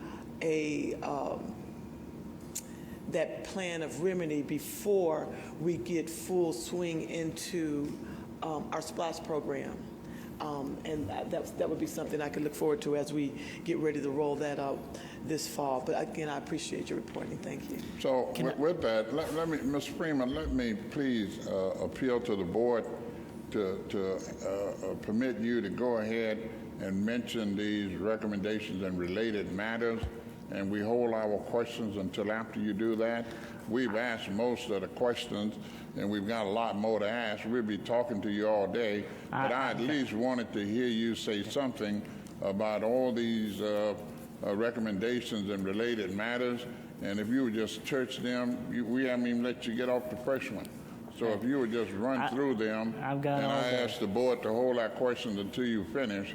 Speaker 12: that plan of remedy before we get full swing into our SPLOST program. And that would be something I could look forward to as we get ready to roll that out this fall. But again, I appreciate your reporting. Thank you.
Speaker 1: So with that, let me, Ms. Freeman, let me please appeal to the board to permit you to go ahead and mention these recommendations and related matters, and we hold our questions until after you do that. We've asked most of the questions, and we've got a lot more to ask. We'll be talking to you all day, but I at least wanted to hear you say something about all these recommendations and related matters, and if you would just touch them, we haven't even let you get off the first one. So if you would just run through them, and I ask the board to hold our questions until you finish.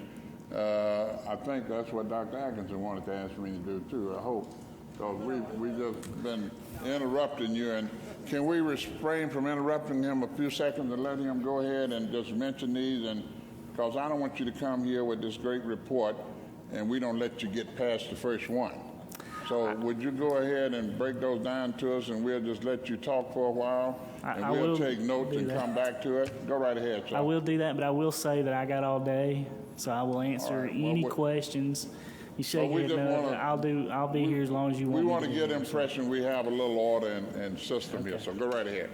Speaker 1: I think that's what Dr. Atkinson wanted to ask me to do too, I hope. Because we've just been interrupting you, and can we refrain from interrupting him a few seconds and let him go ahead and just mention these? And because I don't want you to come here with this great report and we don't let you get past the first one. So would you go ahead and break those down to us, and we'll just let you talk for a while, and we'll take notes and come back to it? Go right ahead, sir.
Speaker 3: I will do that, but I will say that I got all day, so I will answer any questions. You shake your head no, I'll be here as long as you want me to.
Speaker 1: We want to get the impression we have a little order and system here, so go right ahead.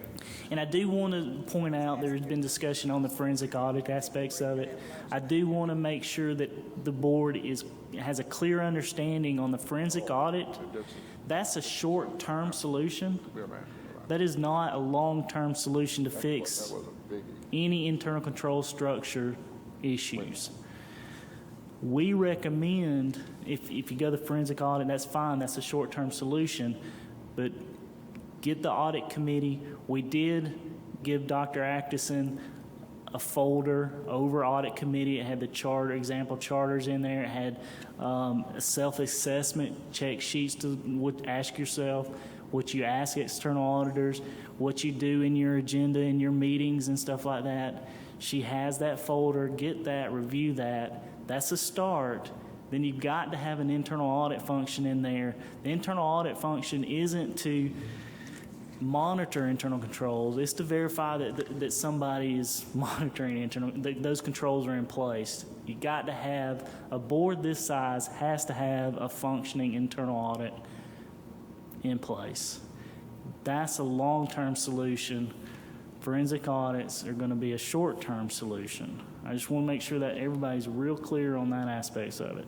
Speaker 3: And I do want to point out there's been discussion on the forensic audit aspects of it. I do want to make sure that the board has a clear understanding on the forensic audit. That's a short-term solution. That is not a long-term solution to fix any internal control structure issues. We recommend, if you go the forensic audit, that's fine, that's a short-term solution, but get the audit committee. We did give Dr. Atkinson a folder over audit committee. It had the example charters in there. It had a self-assessment check sheets to ask yourself, what you ask external auditors, what you do in your agenda, in your meetings and stuff like that. She has that folder. Get that, review that. That's a start. Then you've got to have an internal audit function in there. The internal audit function isn't to monitor internal controls. It's to verify that somebody is monitoring those controls are in place. You got to have a board this size has to have a functioning internal audit in place. That's a long-term solution. Forensic audits are going to be a short-term solution. I just want to make sure that everybody's real clear on that aspects of it.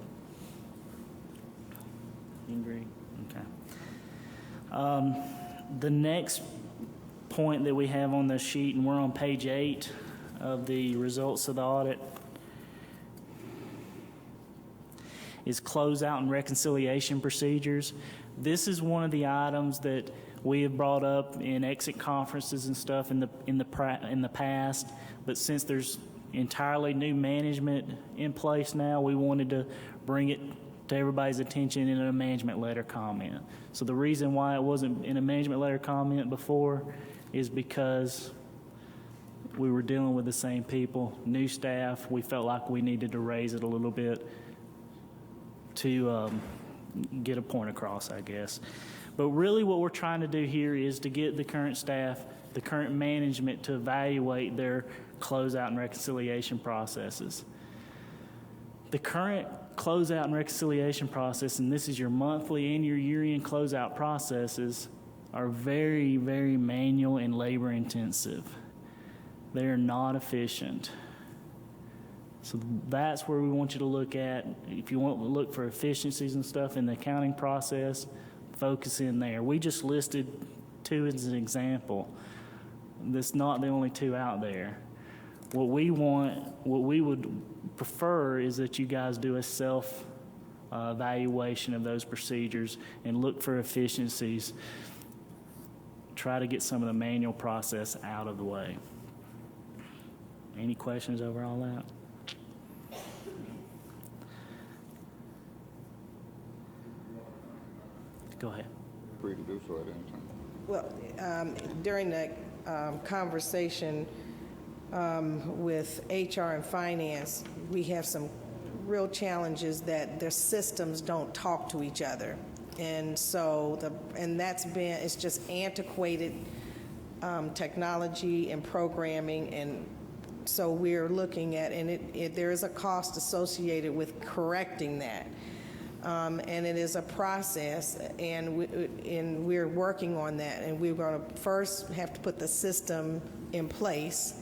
Speaker 3: You agree? Okay. The next point that we have on the sheet, and we're on page 8 of the results of the audit, is closeout and reconciliation procedures. This is one of the items that we have brought up in exit conferences and stuff in the past, but since there's entirely new management in place now, we wanted to bring it to everybody's attention in a management letter comment. So the reason why it wasn't in a management letter comment before is because we were dealing with the same people, new staff. We felt like we needed to raise it a little bit to get a point across, I guess. But really what we're trying to do here is to get the current staff, the current management to evaluate their closeout and reconciliation processes. The current closeout and reconciliation process, and this is your monthly and your year-end closeout processes, are very, very manual and labor intensive. They are not efficient. So that's where we want you to look at. If you want to look for efficiencies and stuff in the accounting process, focus in there. We just listed 2 as an example. That's not the only 2 out there. What we would prefer is that you guys do a self-evaluation of those procedures and look for efficiencies. Try to get some of the manual process out of the way. Any questions over all that? Go ahead.
Speaker 1: Free to do so at any time.
Speaker 2: Well, during the conversation with HR and finance, we have some real challenges that their systems don't talk to each other. And so, it's just antiquated technology and programming, and so we're looking at, and there is a cost associated with correcting that. And it is a process, and we're working on that. And we're going to first have to put the system in place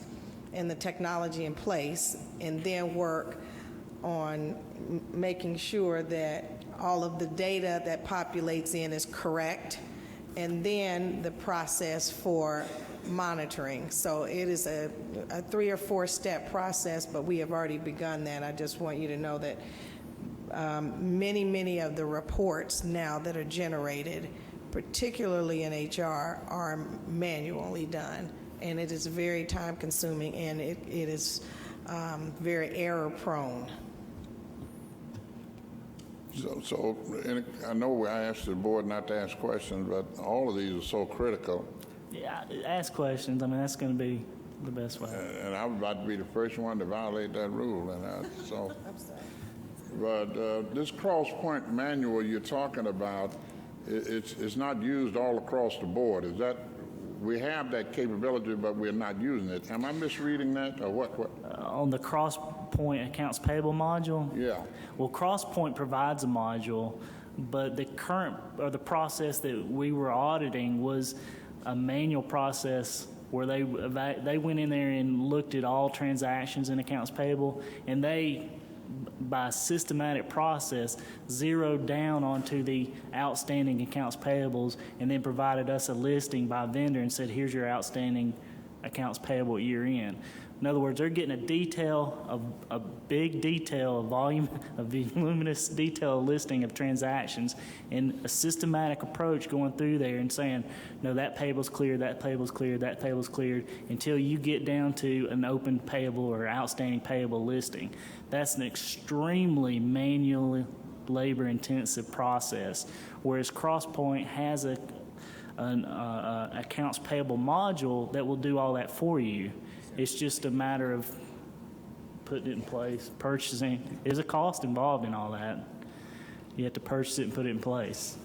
Speaker 2: and the technology in place, and then work on making sure that all of the data that populates in is correct, and then the process for monitoring. So it is a 3 or 4 step process, but we have already begun that. I just want you to know that many of the reports now that are generated, particularly in HR, are manually done, and it is very time consuming, and it is very error prone.
Speaker 1: So and I know I asked the board not to ask questions, but all of these are so critical.
Speaker 3: Yeah, ask questions. I mean, that's going to be the best way.
Speaker 1: And I'm about to be the first one to violate that rule, and so.
Speaker 2: I'm sorry.
Speaker 1: But this cross-point manual you're talking about, it's not used all across the board. Is that, we have that capability, but we're not using it. Am I misreading that, or what?
Speaker 3: On the cross-point accounts payable module?
Speaker 1: Yeah.
Speaker 3: Well, cross-point provides a module, but the current, or the process that we were auditing was a manual process where they went in there and looked at all transactions in accounts payable, and they, by systematic process, zeroed down onto the outstanding accounts payables and then provided us a listing by vendor and said, here's your outstanding accounts payable at year end. In other words, they're getting a big detail, a voluminous detail listing of transactions, and a systematic approach going through there and saying, no, that payable's cleared, that payable's cleared, that payable's cleared, until you get down to an open payable or outstanding payable listing. That's an extremely manual, labor-intensive process, whereas CrossPoint has an accounts payable module that will do all that for you. It's just a matter of putting it in place, purchasing. There's a cost involved in all that. You have to purchase it and put it in place.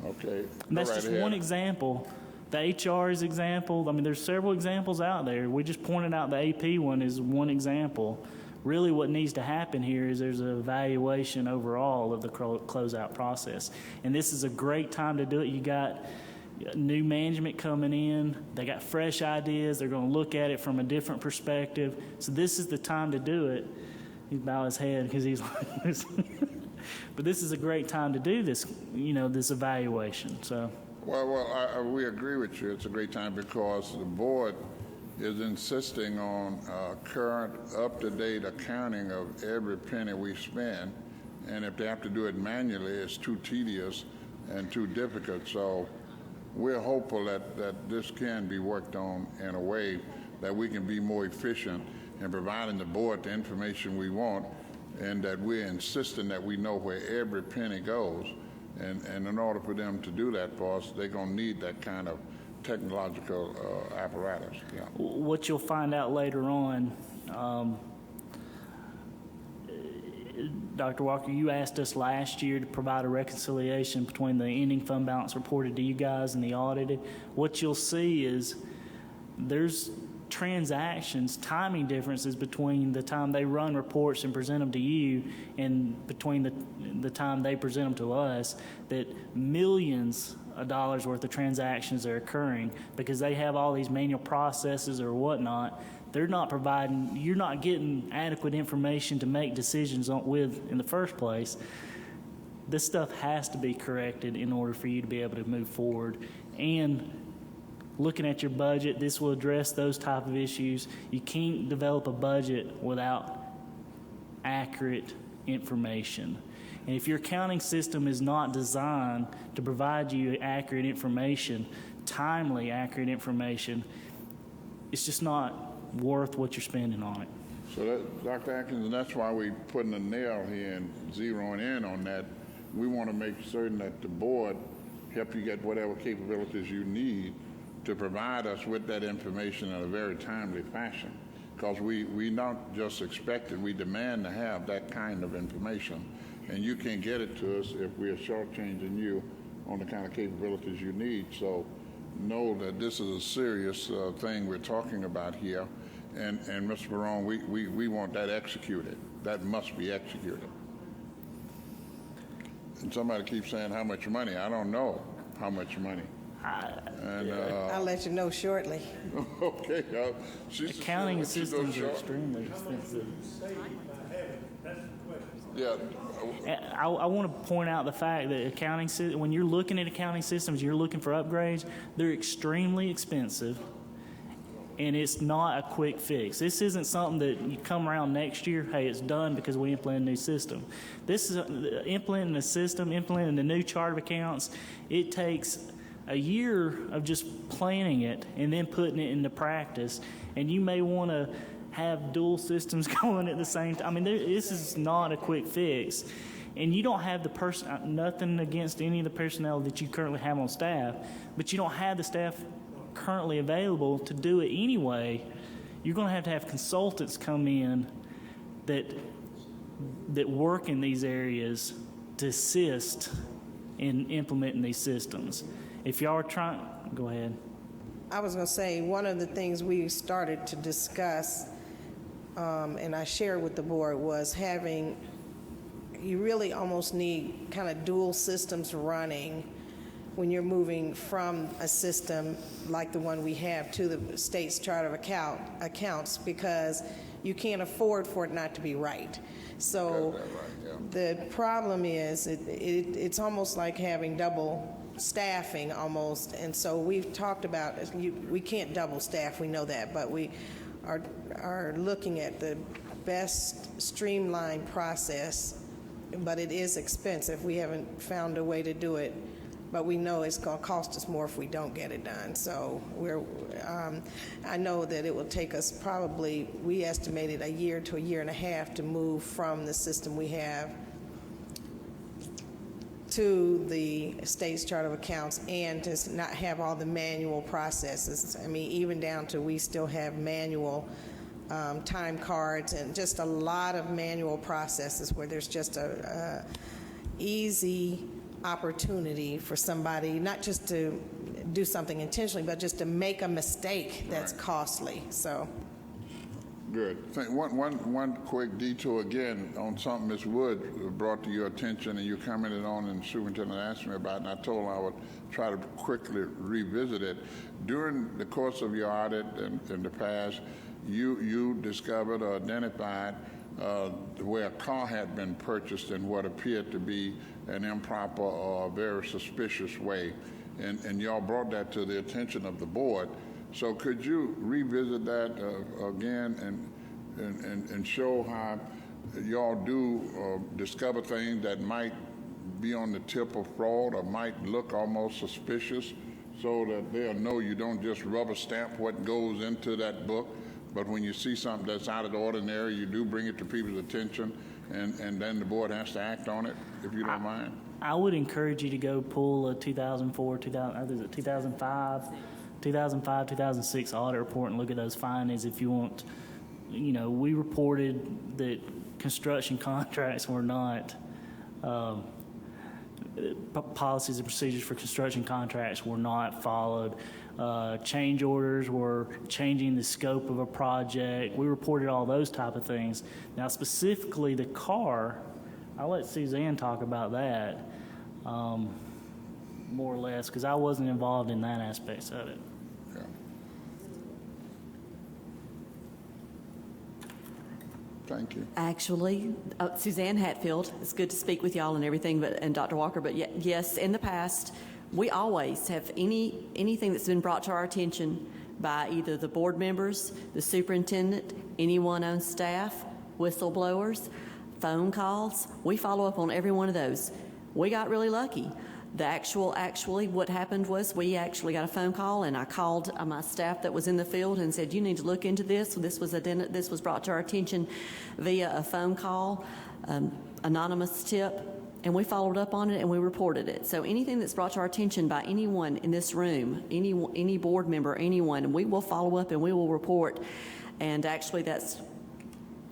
Speaker 1: Okay.
Speaker 3: And that's just one example. The HR's example, I mean, there's several examples out there. We just pointed out the AP one is one example. Really what needs to happen here is there's an evaluation overall of the closeout process. And this is a great time to do it. You got new management coming in. They got fresh ideas. They're going to look at it from a different perspective. So this is the time to do it. He bowed his head because he's like this. But this is a great time to do this, this evaluation. So.
Speaker 1: Well, we agree with you. It's a great time because the board is insisting on current, up-to-date accounting of every penny we spend. And if they have to do it manually, it's too tedious. and too difficult. So we're hopeful that this can be worked on in a way that we can be more efficient in providing the board the information we want, and that we're insisting that we know where every penny goes. And in order for them to do that for us, they're going to need that kind of technological apparatus. Yeah.
Speaker 3: What you'll find out later on, Dr. Walker, you asked us last year to provide a reconciliation between the ending fund balance reported to you guys and the audited. What you'll see is there's transactions, timing differences between the time they run reports and present them to you and between the time they present them to us, that millions of dollars worth of transactions are occurring because they have all these manual processes or whatnot. They're not providing, you're not getting adequate information to make decisions with in the first place. This stuff has to be corrected in order for you to be able to move forward. And looking at your budget, this will address those type of issues. You can't develop a budget without accurate information. And if your accounting system is not designed to provide you accurate information, timely accurate information, it's just not worth what you're spending on it.
Speaker 1: So that, Dr. Atkins, and that's why we're putting a nail here and zeroing in on that. We want to make certain that the board help you get whatever capabilities you need to provide us with that information in a very timely fashion. Because we not just expect it, we demand to have that kind of information. And you can't get it to us if we're shortchanging you on the kind of capabilities you need. So know that this is a serious thing we're talking about here. And Mr. Barone, we want that executed. That must be executed. And somebody keeps saying how much money. I don't know how much money. And
Speaker 2: I'll let you know shortly.
Speaker 1: Okay.
Speaker 3: Accounting systems are extremely expensive.
Speaker 1: Yeah.
Speaker 3: I want to point out the fact that when you're looking at accounting systems, you're looking for upgrades, they're extremely expensive, and it's not a quick fix. This isn't something that you come around next year, hey, it's done because we implement a new system. This is implementing a system, implementing the new chart of accounts. It takes a year of just planning it and then putting it into practice, and you may want to have dual systems going at the same time. I mean, this is not a quick fix, and you don't have the person. Nothing against any of the personnel that you currently have on staff, but you don't have the staff currently available to do it anyway. You're going to have consultants come in that work in these areas to assist in implementing these systems. If y'all are trying, go ahead.
Speaker 2: I was going to say, one of the things we started to discuss, and I shared with the board, was you really almost need kind of dual systems running when you're moving from a system like the one we have to the state's chart of accounts, because you can't afford for it not to be right. So the problem is it's almost like having double staffing almost, and so we've talked about we can't double staff, we know that, but we are looking at the best streamlined process, but it is expensive. We haven't found a way to do it, but we know it's going to cost us more if we don't get it done. So I know that it will take us probably, we estimated a year to a year and a half to move from the system we have to the state's chart of accounts, and to not have all the manual processes. I mean, even down to we still have manual time cards and just a lot of manual processes where there's just a easy opportunity for somebody not just to do something intentionally, but just to make a mistake that's costly. So.
Speaker 1: Good. One quick detour again on something Ms. Wood brought to your attention and you commented on and the superintendent asked me about, and I told her I would try to quickly revisit it. During the course of your audit in the past, you discovered or identified where a car had been purchased in what appeared to be an improper or very suspicious way, and y'all brought that to the attention of the board. So could you revisit that again and show how y'all do discover things that might be on the tip of fraud or might look almost suspicious, so that they'll know you don't just rubber stamp what goes into that book, but when you see something that's out of the ordinary, you do bring it to people's attention, and then the board has to act on it, if you don't mind.
Speaker 3: I would encourage you to go pull a 2004, 2005, 2006 audit report and look at those findings if you want. You know, we reported that construction contracts were not, policies and procedures for construction contracts were not followed. Change orders were changing the scope of a project. We reported all those type of things. Now, specifically the car, I'll let Suzanne talk about that more or less, because I wasn't involved in that aspect of it.
Speaker 1: Yeah. Thank you.
Speaker 13: Actually, Suzanne Hatfield, it's good to speak with y'all and everything, and Dr. Walker, but yes, in the past, we always have anything that's been brought to our attention by either the board members, the superintendent, anyone on staff, whistleblowers, phone calls. We follow up on every one of those. We got really lucky. Actually, what happened was we actually got a phone call, and I called my staff that was in the field and said, "You need to look into this." This was brought to our attention via a phone call, anonymous tip, and we followed up on it and we reported it. So anything that's brought to our attention by anyone in this room, any board member, anyone, we will follow up and we will report. And actually, that's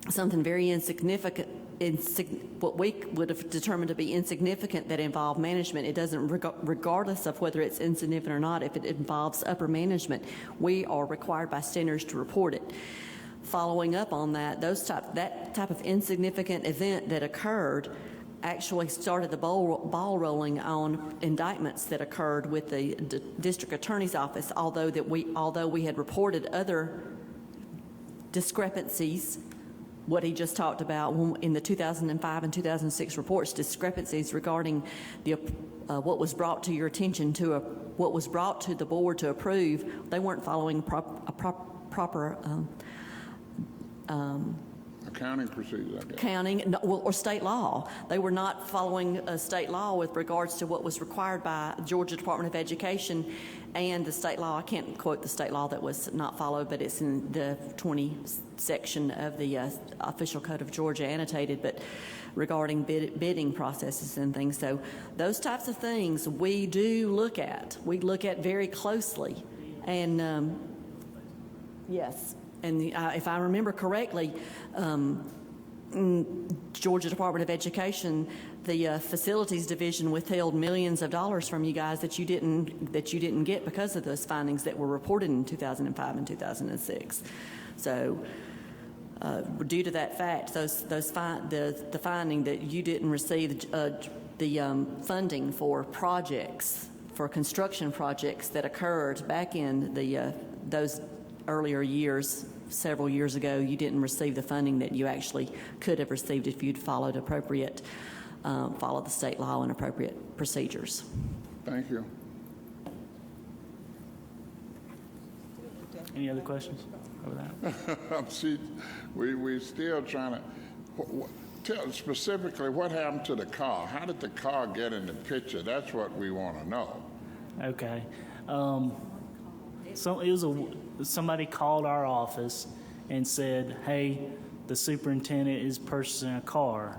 Speaker 13: something very insignificant. What we would have determined to be insignificant that involved management. It doesn't, regardless of whether it's insignificant or not, if it involves upper management, we are required by standards to report it. Following up on that, that type of insignificant event that occurred actually started the ball rolling on indictments that occurred with the district attorney's office, although we had reported other discrepancies. What he just talked about in the 2005 and 2006 reports, discrepancies regarding what was brought to your attention what was brought to the board to approve. They weren't following proper
Speaker 1: Accounting procedures, I guess.
Speaker 13: Accounting or state law. They were not following state law with regards to what was required by Georgia Department of Education and the state law. I can't quote the state law that was not followed, but it's in the 20 section of the official code of Georgia annotated, but regarding bidding processes and things. So those types of things we do look at. We look at very closely. And yes. And if I remember correctly, Georgia Department of Education, the facilities division withheld millions of dollars from you guys that you didn't get because of those findings that were reported in 2005 and 2006. So, due to that fact, the finding that you didn't receive the funding for projects, for construction projects that occurred back in those earlier years, several years ago, you didn't receive the funding that you actually could have received if you'd followed the state law and appropriate procedures.
Speaker 1: Thank you.
Speaker 3: Any other questions over that?
Speaker 1: See, we're still trying to tell specifically what happened to the car. How did the car get in the picture? That's what we want to know.
Speaker 3: Okay. So it was somebody called our office and said, "Hey, the superintendent is purchasing a car."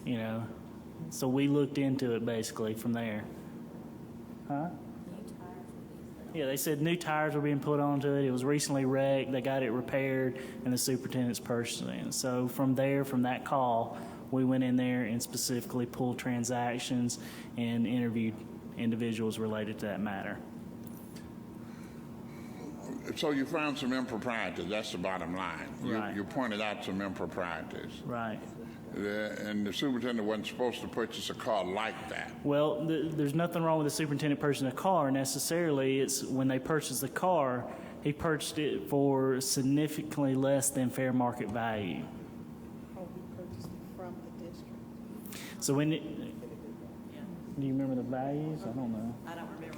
Speaker 3: You know, so we looked into it basically from there. Huh? Yeah, they said new tires were being put onto it. It was recently wrecked. They got it repaired, and the superintendent's purchasing it. So from there, from that call, we went in there and specifically pulled transactions and interviewed individuals related to that matter.
Speaker 1: So you found some improprieties. That's the bottom line.
Speaker 3: Right.
Speaker 1: You pointed out some improprieties.
Speaker 3: Right.
Speaker 1: And the superintendent wasn't supposed to purchase a car like that.
Speaker 3: Well, there's nothing wrong with the superintendent purchasing a car necessarily. It's when they purchased the car, he purchased it for significantly less than fair market value.
Speaker 2: Oh, he purchased it from the district.
Speaker 3: So do you remember the values? I don't know.
Speaker 13: I don't remember.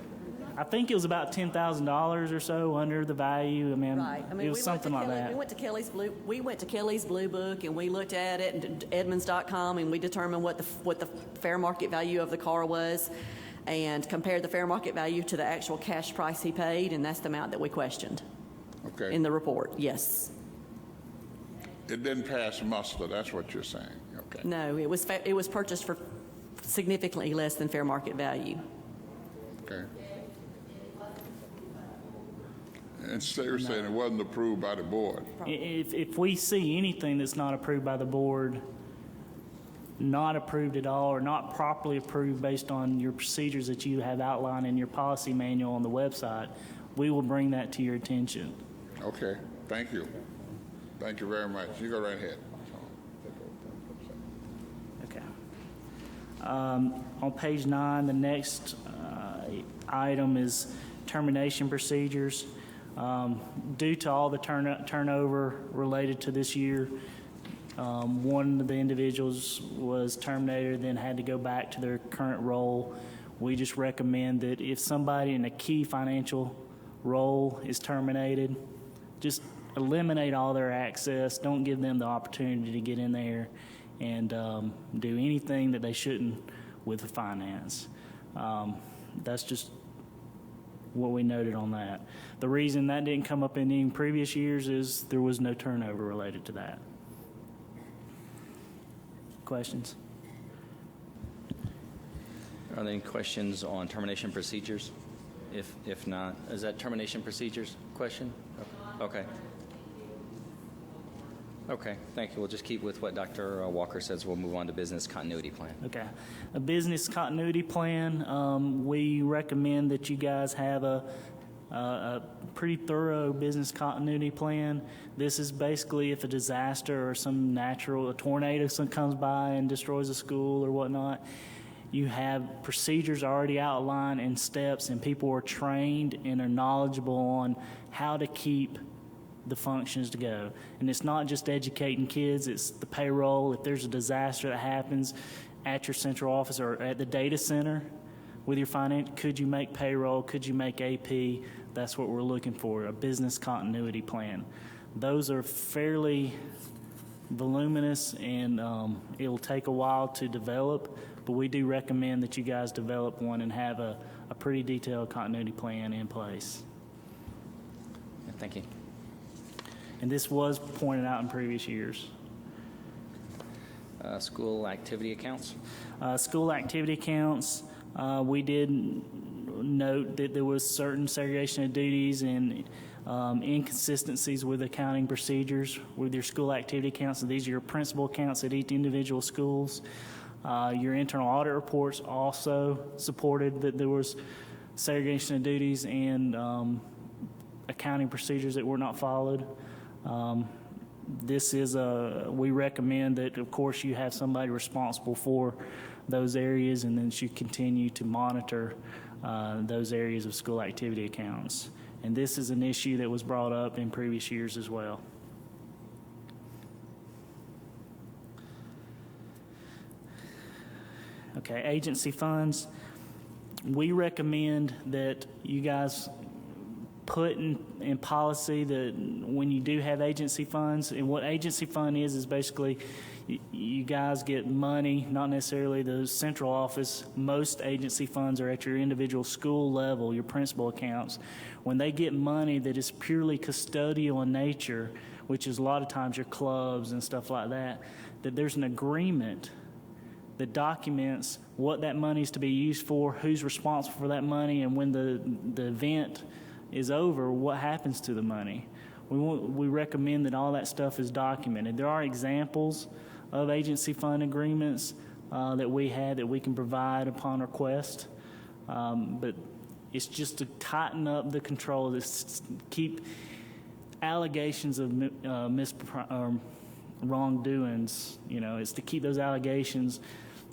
Speaker 3: I think it was about $10,000 or so under the value. I mean,
Speaker 13: Right. I mean,
Speaker 3: it was something like that.
Speaker 13: We went to Kelly's Blue Book, and we looked at it, and Edmunds.com, and we determined what the fair market value of the car was, and compared the fair market value to the actual cash price he paid, and that's the amount that we questioned
Speaker 1: Okay.
Speaker 13: in the report. Yes.
Speaker 1: It didn't pass muster, that's what you're saying. Okay.
Speaker 13: No, it was purchased for significantly less than fair market value.
Speaker 1: Okay. And so you're saying it wasn't approved by the board?
Speaker 3: If we see anything that's not approved by the board, not approved at all, or not properly approved based on your procedures that you have outlined in your policy manual on the website, we will bring that to your attention.
Speaker 1: Okay, thank you. Thank you very much. You go right ahead.
Speaker 3: Okay. On page 9, the next item is termination procedures. Due to all the turnover related to this year, one of the individuals was terminated, then had to go back to their current role. We just recommend that if somebody in a key financial role is terminated, just eliminate all their access. Don't give them the opportunity to get in there and do anything that they shouldn't with the finance. That's just what we noted on that. The reason that didn't come up in any previous years is there was no turnover related to that. Questions?
Speaker 8: Are there any questions on termination procedures? If not, is that termination procedures question? Okay. Okay, thank you. We'll just keep with what Dr. Walker says. We'll move on to business continuity plan.
Speaker 3: Okay. A business continuity plan, we recommend that you guys have a pretty thorough business continuity plan. This is basically if a disaster or a tornado comes by and destroys a school or whatnot, you have procedures already outlined and steps, and people are trained and are knowledgeable on how to keep the functions to go. And it's not just educating kids, it's the payroll. If there's a disaster that happens at your central office or at the data center with your finance, could you make payroll? Could you make AP? That's what we're looking for, a business continuity plan. Those are fairly voluminous, and it'll take a while to develop, but we do recommend that you guys develop one and have a pretty detailed continuity plan in place.
Speaker 8: Thank you.
Speaker 3: And this was pointed out in previous years.
Speaker 8: School activity accounts?
Speaker 3: School activity accounts, we did note that there was certain segregation of duties and inconsistencies with accounting procedures with your school activity accounts. And these are your principal accounts at each individual schools. Your internal audit reports also supported that there was segregation of duties and accounting procedures that were not followed. We recommend that, of course, you have somebody responsible for those areas, and then you continue to monitor those areas of school activity accounts. And this is an issue that was brought up in previous years as well. Okay, agency funds. We recommend that you guys put in policy that when you do have agency funds, and what agency fund is basically you guys get money, not necessarily the central office. Most agency funds are at your individual school level, your principal accounts. When they get money that is purely custodial in nature, which is a lot of times your clubs and stuff like that, that there's an agreement that documents what that money is to be used for, who's responsible for that money, and when the event is over, what happens to the money. We recommend that all that stuff is documented. There are examples of agency fund agreements that we can provide upon request, but it's just to tighten up the control, keep allegations of wrongdoings. It's to keep those allegations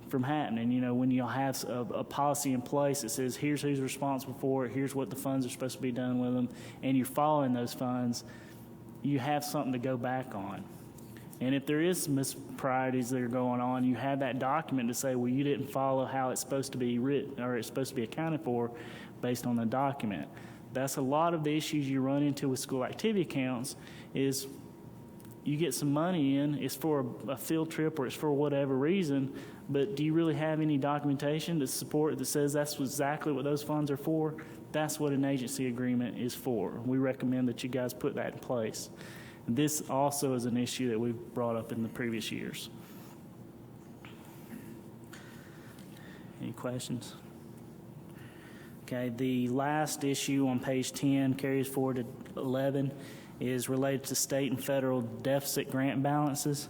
Speaker 3: from happening. When you'll have a policy in place that says here's who's responsible for it, here's what the funds are supposed to be done with them, and you're following those funds, you have something to go back on. And if there is mispriorities that are going on, you have that document to say, well, you didn't follow how it's supposed to be written or it's supposed to be accounted for. based on the document. That's a lot of the issues you run into with school activity accounts is you get some money in, it's for a field trip or it's for whatever reason, but do you really have any documentation to support that says that's exactly what those funds are for? That's what an agency agreement is for. We recommend that you guys put that in place. This also is an issue that we've brought up in the previous years. Any questions? Okay, the last issue on page 10 carries forward to 11 is related to state and federal deficit grant balances.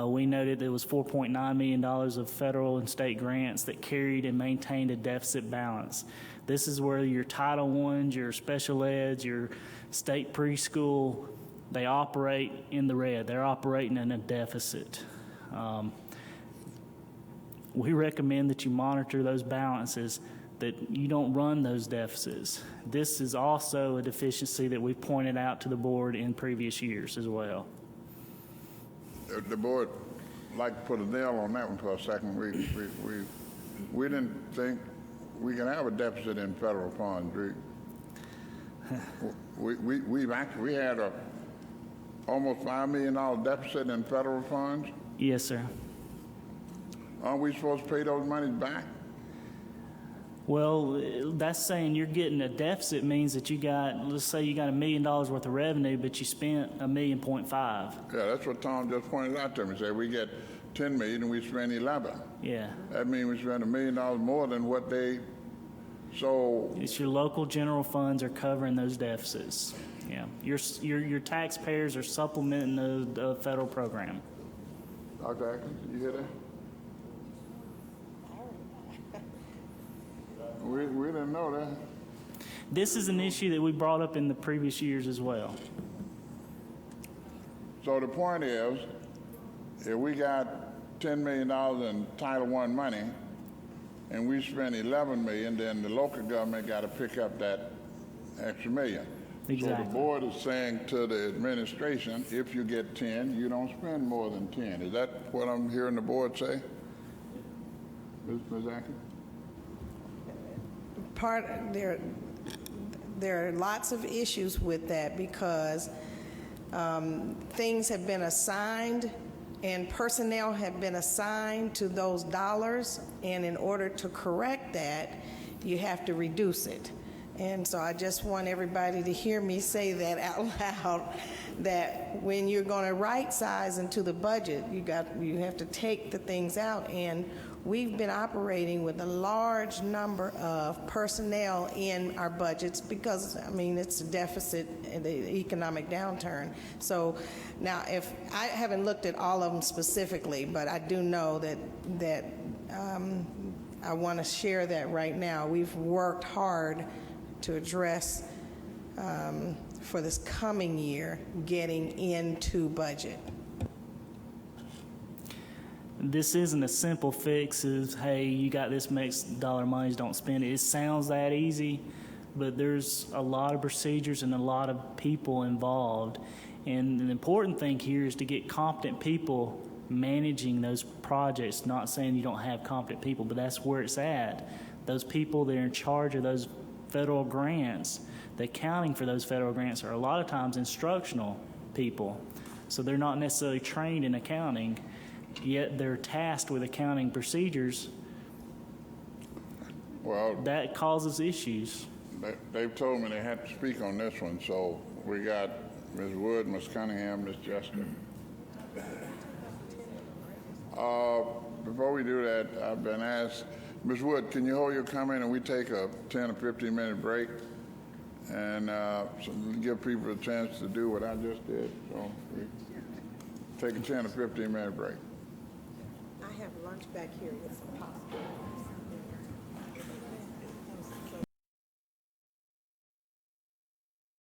Speaker 3: We noted there was $4.9 million of federal and state grants that carried and maintained a deficit balance. This is where your Title I's, your special eds, your state preschool, they operate in the red. They're operating in a deficit. We recommend that you monitor those balances, that you don't run those deficits. This is also a deficiency that we've pointed out to the board in previous years as well.
Speaker 1: The board like to put a nail on that one for a second. We didn't think we can have a deficit in federal funds. We had a almost $5 million deficit in federal funds.
Speaker 3: Yes, sir.
Speaker 1: Aren't we supposed to pay those monies back?
Speaker 3: Well, that's saying you're getting a deficit means that you got, let's say you got $1 million worth of revenue, but you spent $1.5 million.
Speaker 1: Yeah, that's what Tom just pointed out to me. He said we get 10 million and we spend 11.
Speaker 3: Yeah.
Speaker 1: That means we spend $1 million more than what they, so.
Speaker 3: It's your local general funds are covering those deficits. Yeah. Your taxpayers are supplementing the federal program.
Speaker 1: Dr. Atkins, did you hear that? We didn't know that.
Speaker 3: This is an issue that we brought up in the previous years as well.
Speaker 1: So the point is, if we got $10 million in Title I money and we spend $11 million, then the local government got to pick up that extra million.
Speaker 3: Exactly.
Speaker 1: So the board is saying to the administration, if you get 10, you don't spend more than 10. Is that what I'm hearing the board say? Ms. Atkins?
Speaker 2: There are lots of issues with that because things have been assigned and personnel have been assigned to those dollars, and in order to correct that, you have to reduce it. And so I just want everybody to hear me say that out loud, that when you're going to right size into the budget, you have to take the things out. And we've been operating with a large number of personnel in our budgets because, I mean, it's a deficit in the economic downturn. So now, if I haven't looked at all of them specifically, but I do know that I want to share that right now. We've worked hard to address for this coming year getting into budget.
Speaker 3: This isn't a simple fix as, hey, you got this X dollar monies, don't spend it. It sounds that easy, but there's a lot of procedures and a lot of people involved. And the important thing here is to get competent people managing those projects, not saying you don't have competent people, but that's where it's at. Those people that are in charge of those federal grants, the accounting for those federal grants are a lot of times instructional people. So they're not necessarily trained in accounting, yet they're tasked with accounting procedures.
Speaker 1: Well,
Speaker 3: that causes issues.
Speaker 1: They've told me they had to speak on this one, so we got Ms. Wood, Ms. Cunningham, Ms. Jester. Before we do that, I've been asked, Ms. Wood, can you hold your comment and we take a 10 or 15-minute break and so give people a chance to do what I just did? So we take a 10 or 15-minute break.
Speaker 2: I have lunch back here with some pasta.